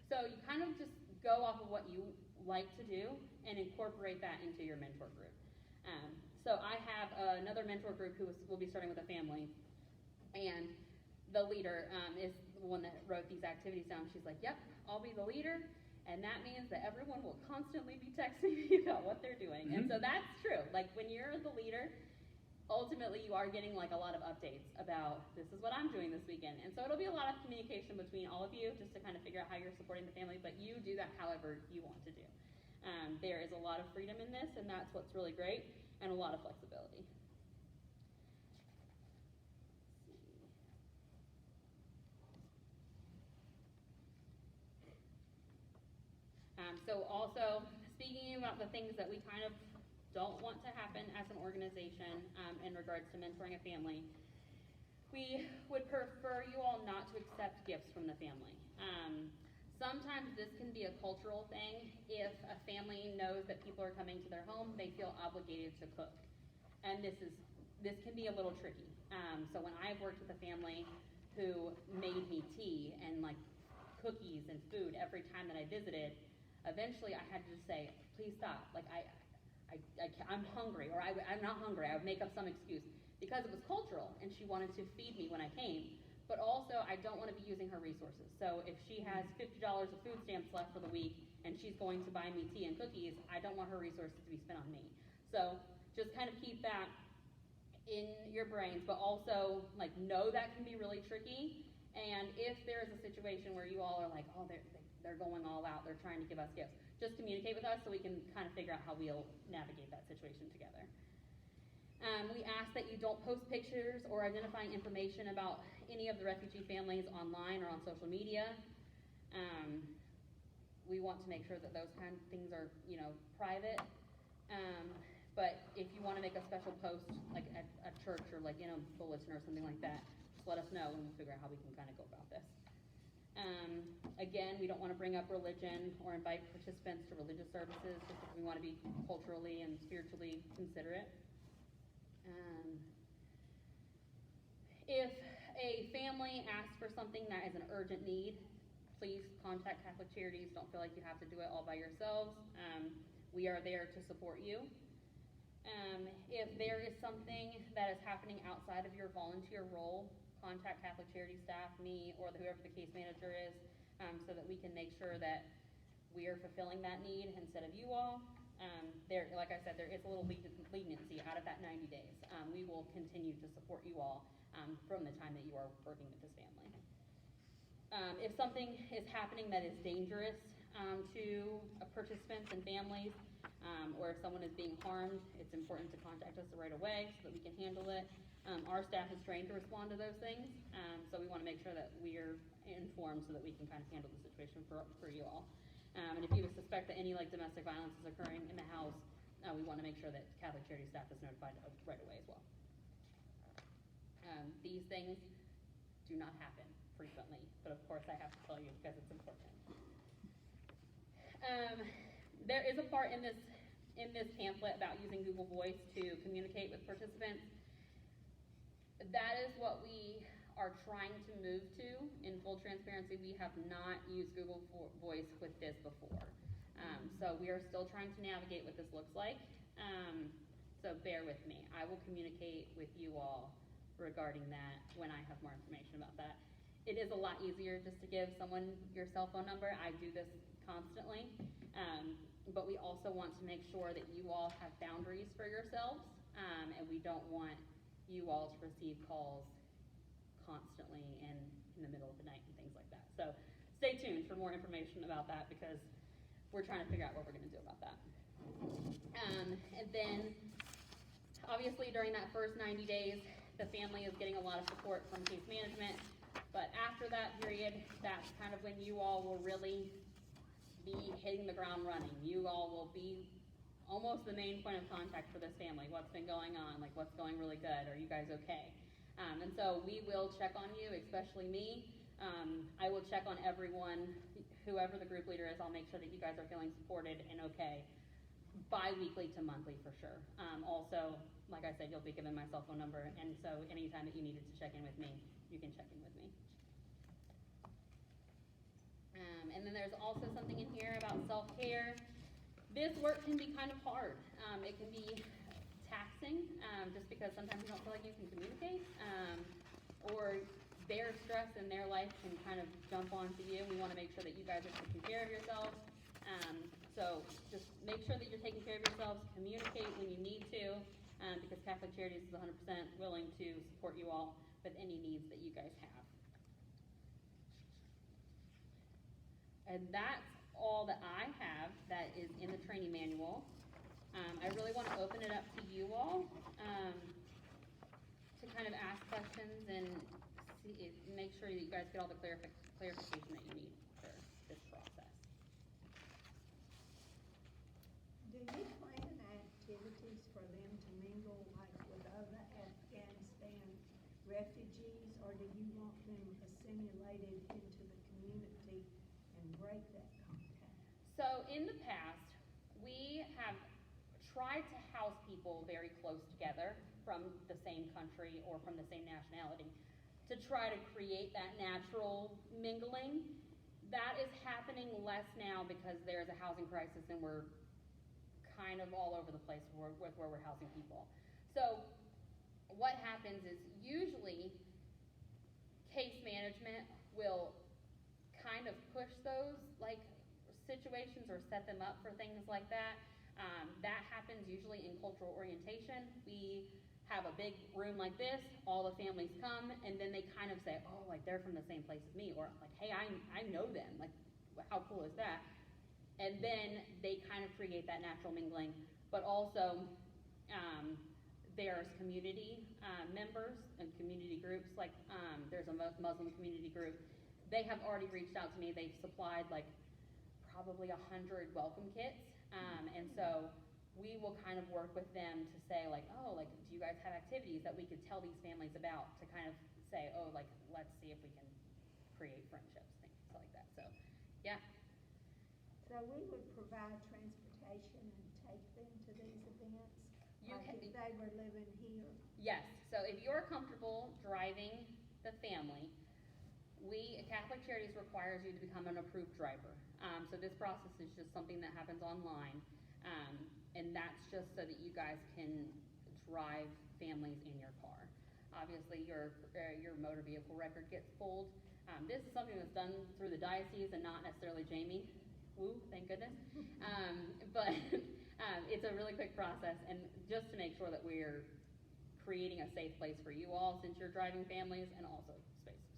So you kind of just go off of what you like to do and incorporate that into your mentor group. So I have another mentor group who will be starting with a family, and the leader is the one that wrote these activities down. She's like, yep, I'll be the leader, and that means that everyone will constantly be texting me about what they're doing. And so that's true. Like when you're the leader, ultimately you are getting like a lot of updates about this is what I'm doing this weekend. And so it'll be a lot of communication between all of you just to kind of figure out how you're supporting the family, but you do that however you want to do. There is a lot of freedom in this, and that's what's really great, and a lot of flexibility. So also, speaking about the things that we kind of don't want to happen as an organization in regards to mentoring a family, we would prefer you all not to accept gifts from the family. Sometimes this can be a cultural thing. If a family knows that people are coming to their home, they feel obligated to cook. And this can be a little tricky. So when I've worked with a family who made me tea and like cookies and food every time that I visited, eventually I had to just say, please stop. Like I'm hungry, or I'm not hungry. I would make up some excuse because it was cultural and she wanted to feed me when I came. But also, I don't want to be using her resources. So if she has $50 of food stamps left for the week and she's going to buy me tea and cookies, I don't want her resources to be spent on me. So just kind of keep that in your brains, but also like know that can be really tricky. And if there's a situation where you all are like, oh, they're going all out, they're trying to give us gifts, just communicate with us so we can kind of figure out how we'll navigate that situation together. We ask that you don't post pictures or identifying information about any of the refugee families online or on social media. We want to make sure that those kind of things are, private. But if you want to make a special post, like at church or like in a bulletin or something like that, just let us know and we'll figure out how we can kind of go about this. Again, we don't want to bring up religion or invite participants to religious services just because we want to be culturally and spiritually considerate. If a family asks for something that is an urgent need, please contact Catholic Charities. Don't feel like you have to do it all by yourselves. We are there to support you. If there is something that is happening outside of your volunteer role, contact Catholic Charities staff, me, or whoever the case manager is, so that we can make sure that we are fulfilling that need instead of you all. Like I said, there is a little leniency out of that 90 days. We will continue to support you all from the time that you are working with this family. If something is happening that is dangerous to participants and families, or if someone is being harmed, it's important to contact us right away so that we can handle it. Our staff is trained to respond to those things, so we want to make sure that we are informed so that we can kind of handle the situation for you all. And if you suspect that any domestic violence is occurring in the house, we want to make sure that Catholic Charities staff is notified right away as well. These things do not happen frequently, but of course I have to tell you because it's important. There is a part in this in this pamphlet about using Google Voice to communicate with participants. That is what we are trying to move to. In full transparency, we have not used Google Voice with this before. So we are still trying to navigate what this looks like. So bear with me. I will communicate with you all regarding that when I have more information about that. It is a lot easier just to give someone your cell phone number. I do this constantly. But we also want to make sure that you all have boundaries for yourselves, and we don't want you all to receive calls constantly and in the middle of the night and things like that. So stay tuned for more information about that, because we're trying to figure out what we're going to do about that. And then, obviously, during that first 90 days, the family is getting a lot of support from case management. But after that period, that's kind of when you all will really be hitting the ground running. You all will be almost the main point of contact for this family. What's been going on? Like, what's going really good? Are you guys okay? And so we will check on you, especially me. I will check on everyone, whoever the group leader is. I'll make sure that you guys are feeling supported and okay, bi-weekly to monthly for sure. Also, like I said, you'll be given my cell phone number, and so anytime that you needed to check in with me, you can check in with me. And then there's also something in here about self-care. This work can be kind of hard. It can be taxing, just because sometimes you don't feel like you can communicate, or their stress in their life can kind of jump onto you. We want to make sure that you guys are taking care of yourselves. So just make sure that you're taking care of yourselves, communicate when you need to, because Catholic Charities is 100% willing to support you all with any needs that you guys have. And that's all that I have that is in the training manual. I really want to open it up to you all to kind of ask questions and make sure that you guys get all the clarification that you need for this process. Do you plan activities for them to mingle like with other Afghanistan refugees, or do you want them assimilated into the community and break that contact? So in the past, we have tried to house people very close together from the same country or from the same nationality to try to create that natural mingling. That is happening less now because there's a housing crisis and we're kind of all over the place with where we're housing people. So what happens is usually case management will kind of push those like situations or set them up for things like that. That happens usually in cultural orientation. We have a big room like this, all the families come, and then they kind of say, oh, like they're from the same place as me, or like, hey, I know them, like how cool is that? And then they kind of create that natural mingling, but also there's community members and community groups, like there's a Muslim community group. They have already reached out to me. They've supplied like probably 100 welcome kits, and so we will kind of work with them to say like, oh, like, do you guys have activities that we could tell these families about to kind of say, oh, like, let's see if we can create friendships, things like that. So, yeah. So we would provide transportation and take them to these events? You like can, if they were living here? yes. So if you're comfortable driving the family, Catholic Charities requires you to become an approved driver. So this process is just something that happens online. And that's just so that you guys can drive families in your car. Obviously, your motor vehicle record gets pulled. This is something that's done through the diocese and not necessarily Jamie. Woo, thank goodness. But it's a really quick process, and just to make sure that we're creating a safe place for you all since you're driving families, and also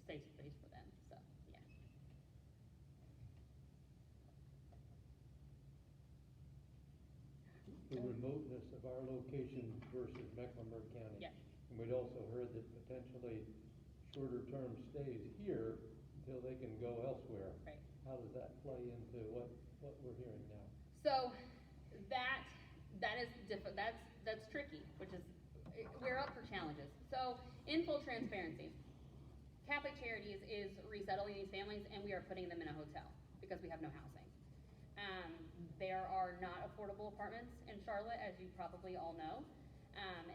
safe space for them. So, yeah. The remoteness of our location versus Mecklenburg County. Yes. And we'd also heard that potentially shorter term stays here until they can go elsewhere. Right. How does that play into what we're hearing now? So that is different. That's tricky, which is we're up for challenges. So in full transparency, Catholic Charities is resettling these families, and we are putting them in a hotel because we have no housing. There are not affordable apartments in Charlotte, as you probably all know.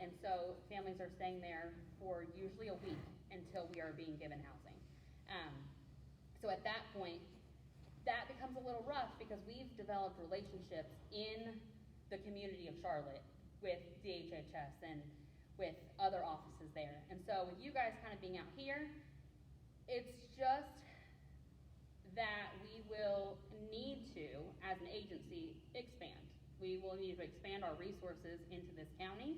And so families are staying there for usually a week until we are being given housing. So at that point, that becomes a little rough because we've developed relationships in the community of Charlotte with DHHS and with other offices there. And so with you guys kind of being out here, it's just that we will need to, as an agency, expand. We will need to expand our resources into this county.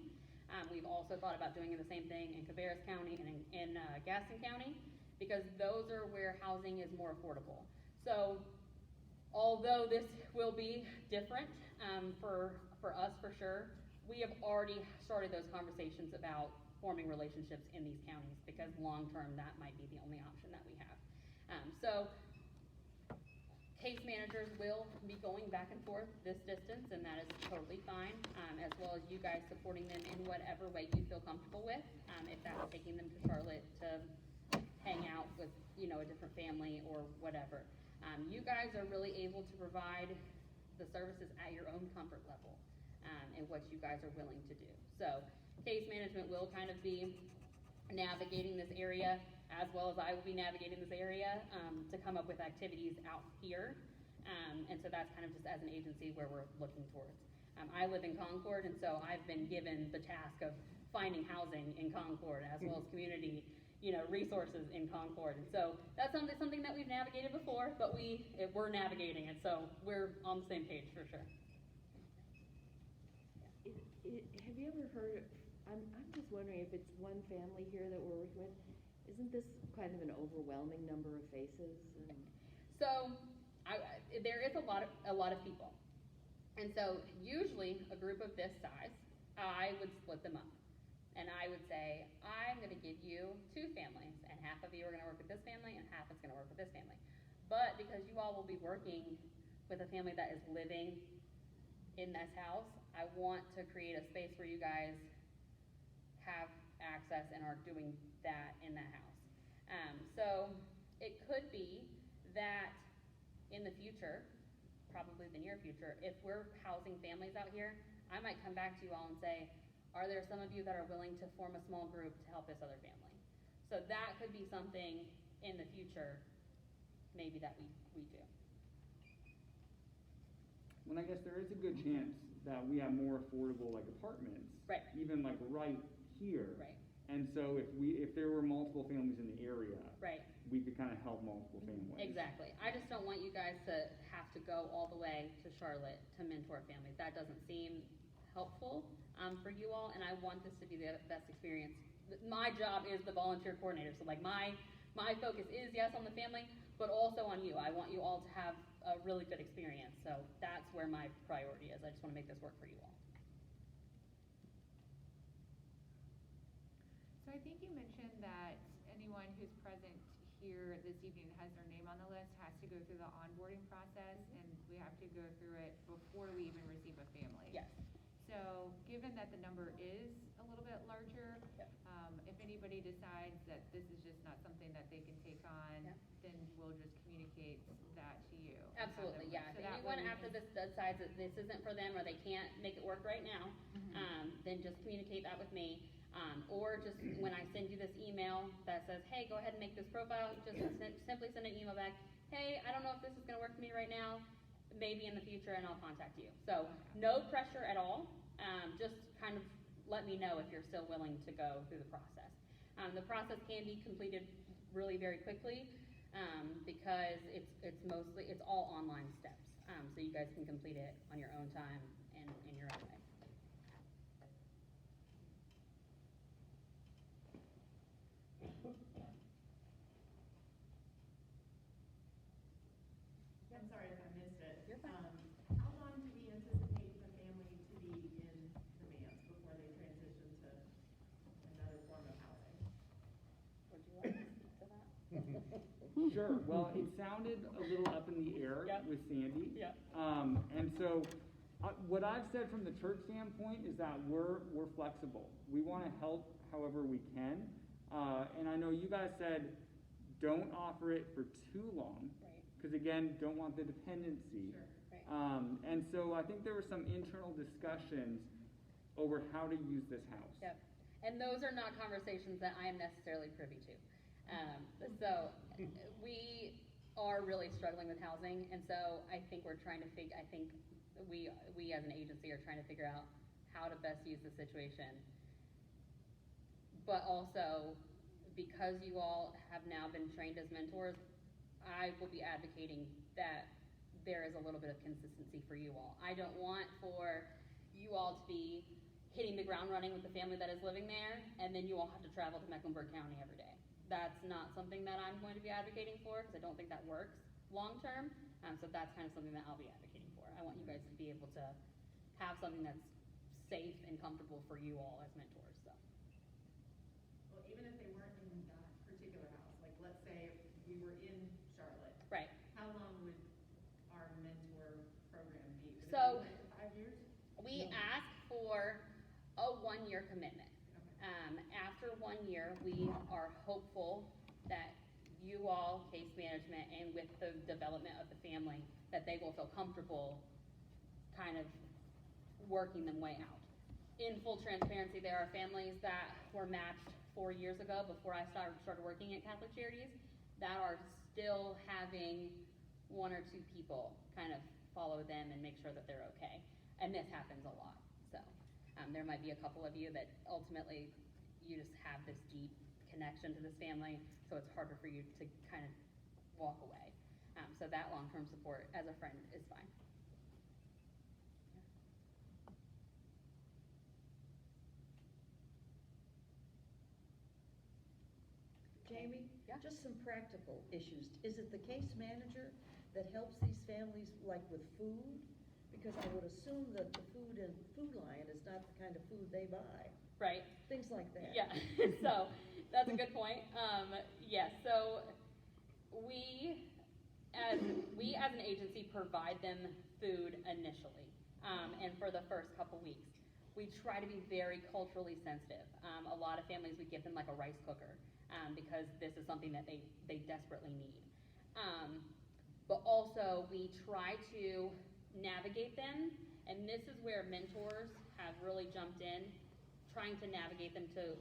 We've also thought about doing the same thing in Cabarrus County and in Gaston County, because those are where housing is more affordable. So although this will be different for us for sure, we have already started those conversations about forming relationships in these counties, because long term that might be the only option that we have. So case managers will be going back and forth this distance, and that is totally fine, as well as you guys supporting them in whatever way you feel comfortable with. If that's taking them to Charlotte to hang out with, a different family or whatever. You guys are really able to provide the services at your own comfort level, and what you guys are willing to do. So case management will kind of be navigating this area, as well as I will be navigating this area, to come up with activities out here. And so that's kind of just as an agency where we're looking towards. I live in Concord, and so I've been given the task of finding housing in Concord, as well as community, resources in Concord. And so that's something that we've navigated before, but we're navigating it, so we're on the same page for sure. Have you ever heard, I'm just wondering if it's one family here that we're working with, isn't this kind of an overwhelming number of faces? So there is a lot of people, and so usually a group of this size, I would split them up, and I would say, I'm going to give you 2 families, and half of you are going to work with this family, and half is going to work with this family. But because you all will be working with a family that is living in this house, I want to create a space where you guys have access and are doing that in that house. So it could be that in the future, probably the near future, if we're housing families out here, I might come back to you all and say, are there some of you that are willing to form a small group to help this other family? So that could be something in the future, maybe that we do. Well, I guess there is a good chance that we have more affordable apartments, Right. even right here. Right. And so if there were multiple families in the area, Right. we could kind of help multiple families. Exactly. I just don't want you guys to have to go all the way to Charlotte to mentor families. That doesn't seem helpful for you all, and I want this to be the best experience. My job is the volunteer coordinator, so my focus is, yes, on the family, but also on you. I want you all to have a really good experience, so that's where my priority is. I just want to make this work for you all. So I think you mentioned that anyone who's present here this evening that has their name on the list has to go through the onboarding process, and we have to go through it before we even receive a family. Yes. So given that the number is a little bit larger, Yep. if anybody decides that this is just not something that they can take on, Yep. then we'll just communicate that to you. Absolutely, yeah. So If that anyone way we after can- this decides that this isn't for them or they can't make it work right now, then just communicate that with me. Or just when I send you this email that says, hey, go ahead and make this profile, just simply send an email back, hey, I don't know if this is going to work for me right now, maybe in the future, and I'll contact you. So no pressure at all. Just kind of let me know if you're still willing to go through the process. The process can be completed really very quickly because it's all online steps. So you guys can complete it on your own time and in your own way. I'm sorry if I missed it. You're fine. How long do we anticipate the family to be in remand before they transition to another form of housing? Would you like to speak to that? Sure. Well, it sounded a little up in the air Yep. with Sandy. Yep. And so what I've said from the church standpoint is that we're flexible. We want to help however we can. And I know you guys said don't offer it for too long. Right. Because again, don't want the dependency. Right. And so I think there were some internal discussions over how to use this house. Yep. And those are not conversations that I am necessarily privy to. So we are really struggling with housing, and so I think we're trying to I think we as an agency are trying to figure out how to best use the situation. But also, because you all have now been trained as mentors, I will be advocating that there is a little bit of consistency for you all. I don't want for you all to be hitting the ground running with the family that is living there, and then you all have to travel to Mecklenburg County every day. That's not something that I'm going to be advocating for, because I don't think that works long term. So that's kind of something that I'll be advocating for. I want you guys to be able to have something that's safe and comfortable for you all as mentors. So. Well, even if they weren't in that particular house, like let's say we were in Charlotte. Right. How long would our mentor program be? Would So, it be like 5 years? We ask for a 1-year commitment. After 1 year, we are hopeful that you all, case management, and with the development of the family, that they will feel comfortable kind of working them way out. In full transparency, there are families that were matched 4 years ago before I started working at Catholic Charities that are still having 1 or 2 people kind of follow them and make sure that they're okay. And this happens a lot. So there might be a couple of you that ultimately you just have this deep connection to this family, so it's harder for you to kind of walk away. So that long-term support as a friend is fine. Jamie? Yeah. Just some practical issues. Is it the case manager that helps these families, like with food? Because I would assume that the food in Food Lion is not the kind of food they buy. Right. Things like that. Yeah, so that's a good point. Yes, so we as an agency provide them food initially, and for the first couple weeks. We try to be very culturally sensitive. A lot of families, we give them like a rice cooker, because this is something that they desperately need. But also we try to navigate them, and this is where mentors have really jumped in, trying to navigate them to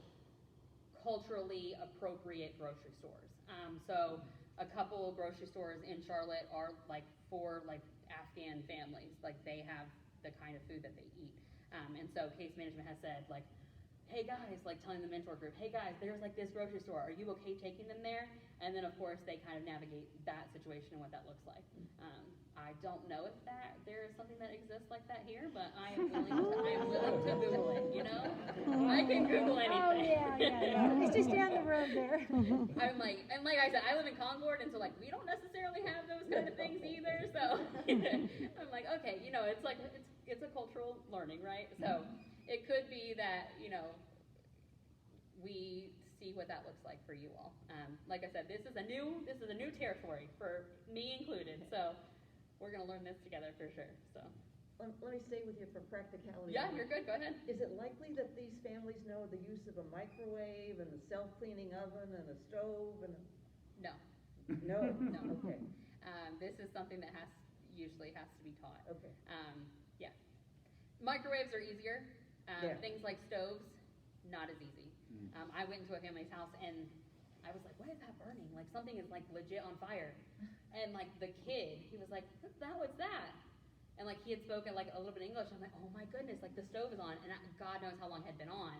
culturally appropriate grocery stores. So a couple of grocery stores in Charlotte are like for like Afghan families, like they have the kind of food that they eat. And so case management has said like, hey guys, like telling the mentor group, hey guys, there's like this grocery store, are you okay taking them there? And then of course they kind of navigate that situation and what that looks like. I don't know if there is something that exists like that here, but I am willing to Google it, you know? I can Google anything. Oh, yeah. It's just down the road there. I'm like, and like I said, I live in Concord, and so like we don't necessarily have those kind of things either, so I'm like, okay, you know, it's like, it's a cultural learning, right? So it could be that, you know, we see what that looks like for you all. Like I said, this is a new territory for me included, so we're gonna learn this together for sure. So Let me stay with you for practicality. yeah, you're good. Go ahead. Is it likely that these families know the use of a microwave and a self-cleaning oven and a stove and No. No? No. Okay. This is something that usually has to be taught. Okay. Yeah. Microwaves are easier. Yeah. Things like stoves, not as easy. I went into a family's house and I was like, what is that burning? Like something is like legit on fire. And like the kid, he was like, what's that? And like he had spoken like a little bit of English. I'm like, oh my goodness, like the stove is on. And God knows how long it had been on.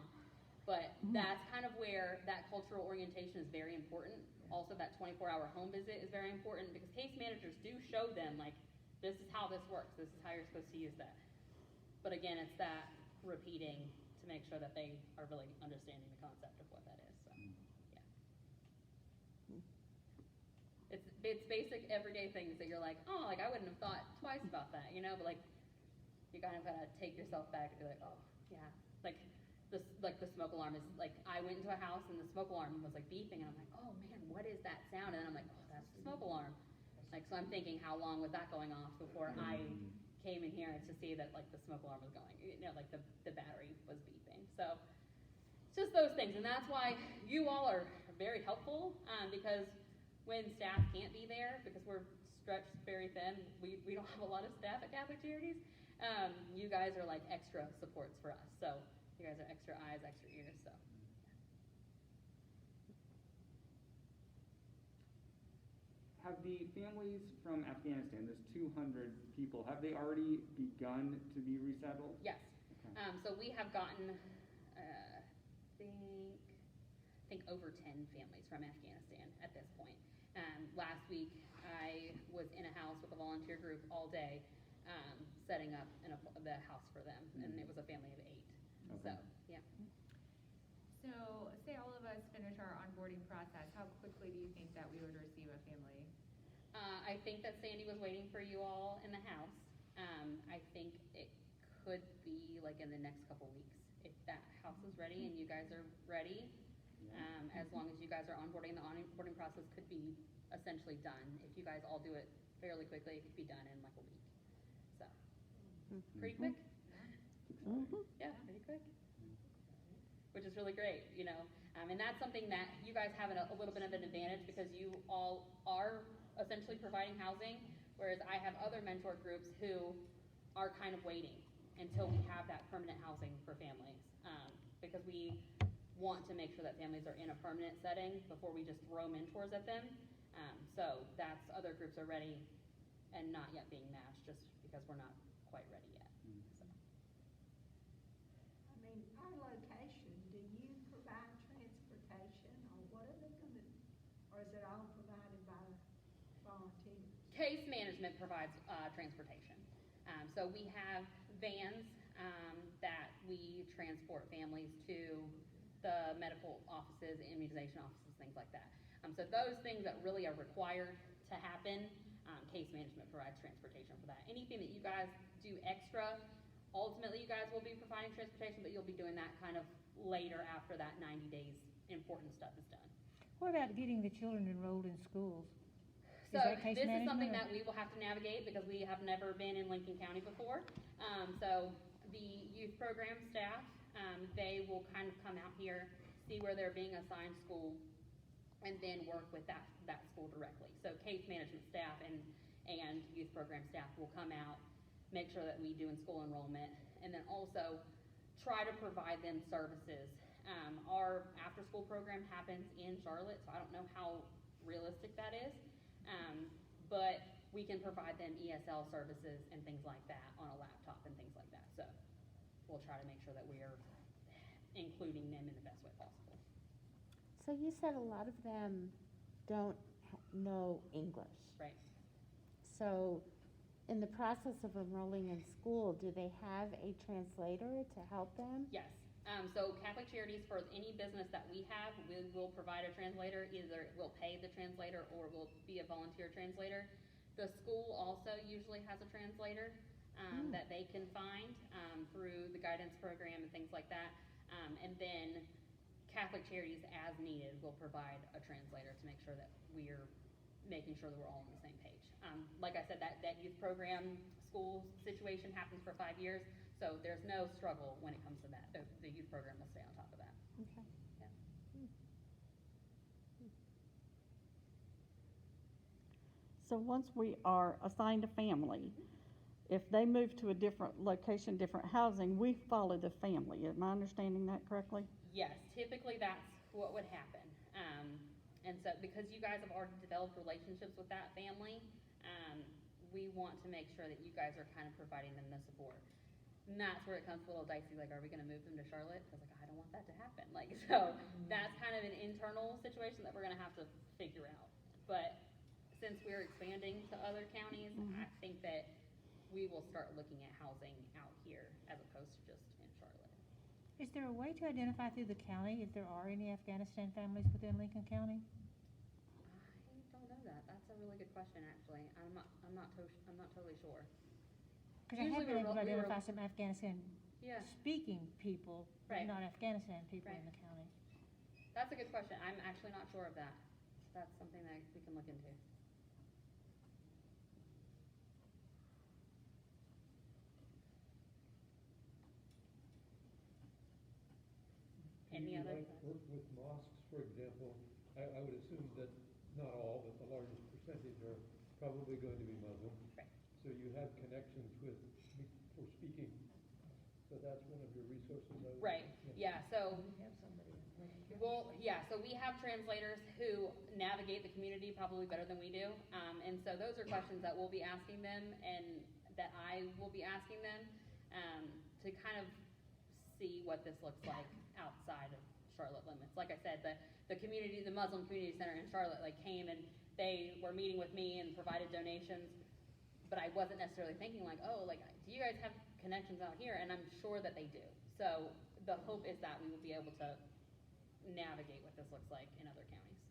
But that's kind of where that cultural orientation is very important. Also that 24-hour home visit is very important, because case managers do show them like, this is how this works. This is how you're supposed to use that. But again, it's that repeating to make sure that they are really understanding the concept of what that is. So, yeah. It's basic everyday things that you're like, oh, like I wouldn't have thought twice about that, you know, but like you kind of gotta take yourself back and be like, oh, yeah. Like the smoke alarm is like, I went into a house and the smoke alarm was like beeping and I'm like, oh man, what is that sound? And then I'm like, oh, that's the smoke alarm. Like, so I'm thinking, how long was that going off before I came in here to see that like the smoke alarm was going, you know, like the battery was beeping. So it's just those things. And that's why you all are very helpful, because when staff can't be there, because we're stretched very thin. We don't have a lot of staff at Catholic Charities. You guys are like extra supports for us. So you guys are extra eyes, extra ears. So. Have the families from Afghanistan, there's 200 people, have they already begun to be resettled? Yes. Okay. So we have gotten, I think over 10 families from Afghanistan at this point. Last week, I was in a house with a volunteer group all day, setting up the house for them, and it was a family of 8. Okay. So, yeah. So, say all of us finish our onboarding process, how quickly do you think that we would receive a family? I think that Sandy was waiting for you all in the house. I think it could be like in the next couple weeks. If that house is ready and you guys are ready, as long as you guys are onboarding, the onboarding process could be essentially done. If you guys all do it fairly quickly, it could be done in like a week. So, pretty quick? Yeah, pretty quick. Which is really great, you know. And that's something that you guys have a little bit of an advantage because you all are essentially providing housing, whereas I have other mentor groups who are kind of waiting until we have that permanent housing for families. Because we want to make sure that families are in a permanent setting before we just throw mentors at them. So that's other groups are ready and not yet being matched just because we're not quite ready yet. So. I mean, our location, do you provide transportation, or what are they gonna, or is it all provided by volunteers? Case management provides transportation. So we have vans that we transport families to the medical offices, immunization offices, things like that. So those things that really are required to happen, case management provides transportation for that. Anything that you guys do extra, ultimately you guys will be providing transportation, but you'll be doing that kind of later after that 90 days important stuff is done. What about getting the children enrolled in schools? So case this is something management, that we will have to navigate because we have never been in Lincoln County before. So the youth program staff, they will kind of come out here, see where they're being assigned school, and then work with that school directly. So case management staff and youth program staff will come out, make sure that we do in school enrollment, and then also try to provide them services. Our after school program happens in Charlotte, so I don't know how realistic that is. But we can provide them ESL services and things like that on a laptop and things like that. So we'll try to make sure that we are including them in the best way possible. So you said a lot of them don't know English. Right. So in the process of enrolling in school, do they have a translator to help them? Yes. So Catholic Charities, for any business that we have, we will provide a translator. Either we'll pay the translator or we'll be a volunteer translator. The school also usually has a translator that they can find through the guidance program and things like that. And then Catholic Charities, as needed, will provide a translator to make sure that we're making sure that we're all on the same page. Like I said, that youth program school situation happens for 5 years. So there's no struggle when it comes to that. The youth program will stay on top of that. Okay. Yeah. So once we are assigned a family, if they move to a different location, different housing, we follow the family. Am I understanding that correctly? Yes, typically that's what would happen. And so because you guys have already developed relationships with that family, we want to make sure that you guys are kind of providing them the support. And that's where it comes a little dicey, like, are we gonna move them to Charlotte? Because like, I don't want that to happen. Like, so that's kind of an internal situation that we're gonna have to figure out. But since we're expanding to other counties, I think that we will start looking at housing out here as opposed to just in Charlotte. Is there a way to identify through the county if there are any Afghanistan families within Lincoln County? I don't know that. That's a really good question, actually. I'm not totally sure. Because I have been able to we were- identify some Afghanistan Yeah, speaking people, Right. but not Afghanistan people Right. in the county. that's a good question. I'm actually not sure of that. That's something that we can look into. Any Do you other like work with mosques, for example? I would assume that not all, but the largest percentage are probably going to be Muslim. Right. So you have connections for speaking. So that's one of your resources, I would Right, yeah, so, We have somebody. well, yeah, so we have translators who navigate the community probably better than we do. And so those are questions that we'll be asking them and that I will be asking them, to kind of see what this looks like outside of Charlotte limits. Like I said, the community, the Muslim Community Center in Charlotte, like, came and they were meeting with me and provided donations, but I wasn't necessarily thinking like, oh, like, do you guys have connections out here? And I'm sure that they do. So the hope is that we will be able to navigate what this looks like in other counties.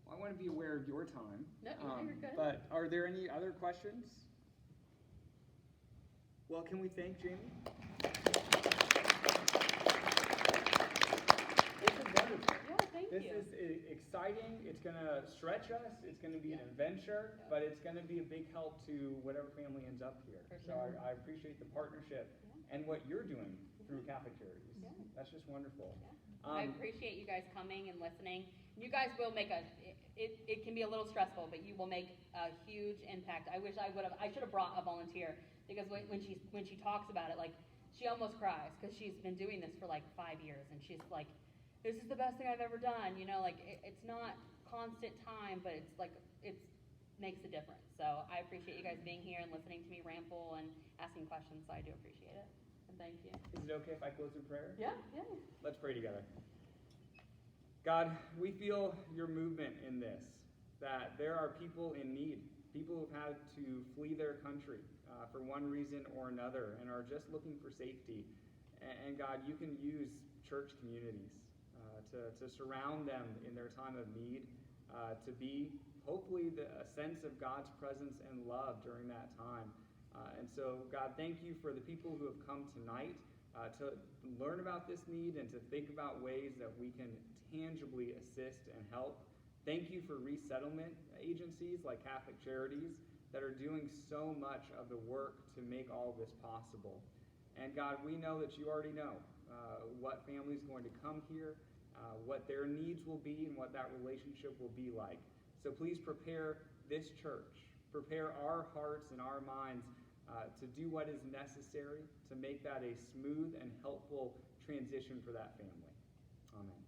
Well, I want to be aware of your time. No, you're good. But are there any other questions? Well, can we thank Jamie? This is wonderful. Yeah, thank This you. is exciting. It's going to stretch us. It's going to be an adventure, but it's going to be a big help to whatever family ends up here. For So sure. I appreciate the partnership and what you're doing through Catholic Charities. Yeah. That's just wonderful. I appreciate you guys coming and listening. You guys will make it can be a little stressful, but you will make a huge impact. I should have brought a volunteer, because when she talks about it, like, she almost cries, because she's been doing this for like 5 years, and she's like, this is the best thing I've ever done, you know, like, it's not constant time, but it's like, it makes a difference. So I appreciate you guys being here and listening to me ramble and asking questions, so I do appreciate it, and thank you. Is it okay if I close in prayer? Yeah. Let's pray together. God, we feel your movement in this, that there are people in need, people who've had to flee their country for one reason or another and are just looking for safety. And God, you can use church communities to surround them in their time of need, to be hopefully a sense of God's presence and love during that time. And so, God, thank you for the people who have come tonight to learn about this need and to think about ways that we can tangibly assist and help. Thank you for resettlement agencies like Catholic Charities that are doing so much of the work to make all of this possible. And God, we know that you already know what family is going to come here, what their needs will be, and what that relationship will be like. So please prepare this church, prepare our hearts and our minds to do what is necessary to make that a smooth and helpful transition for that family. Amen.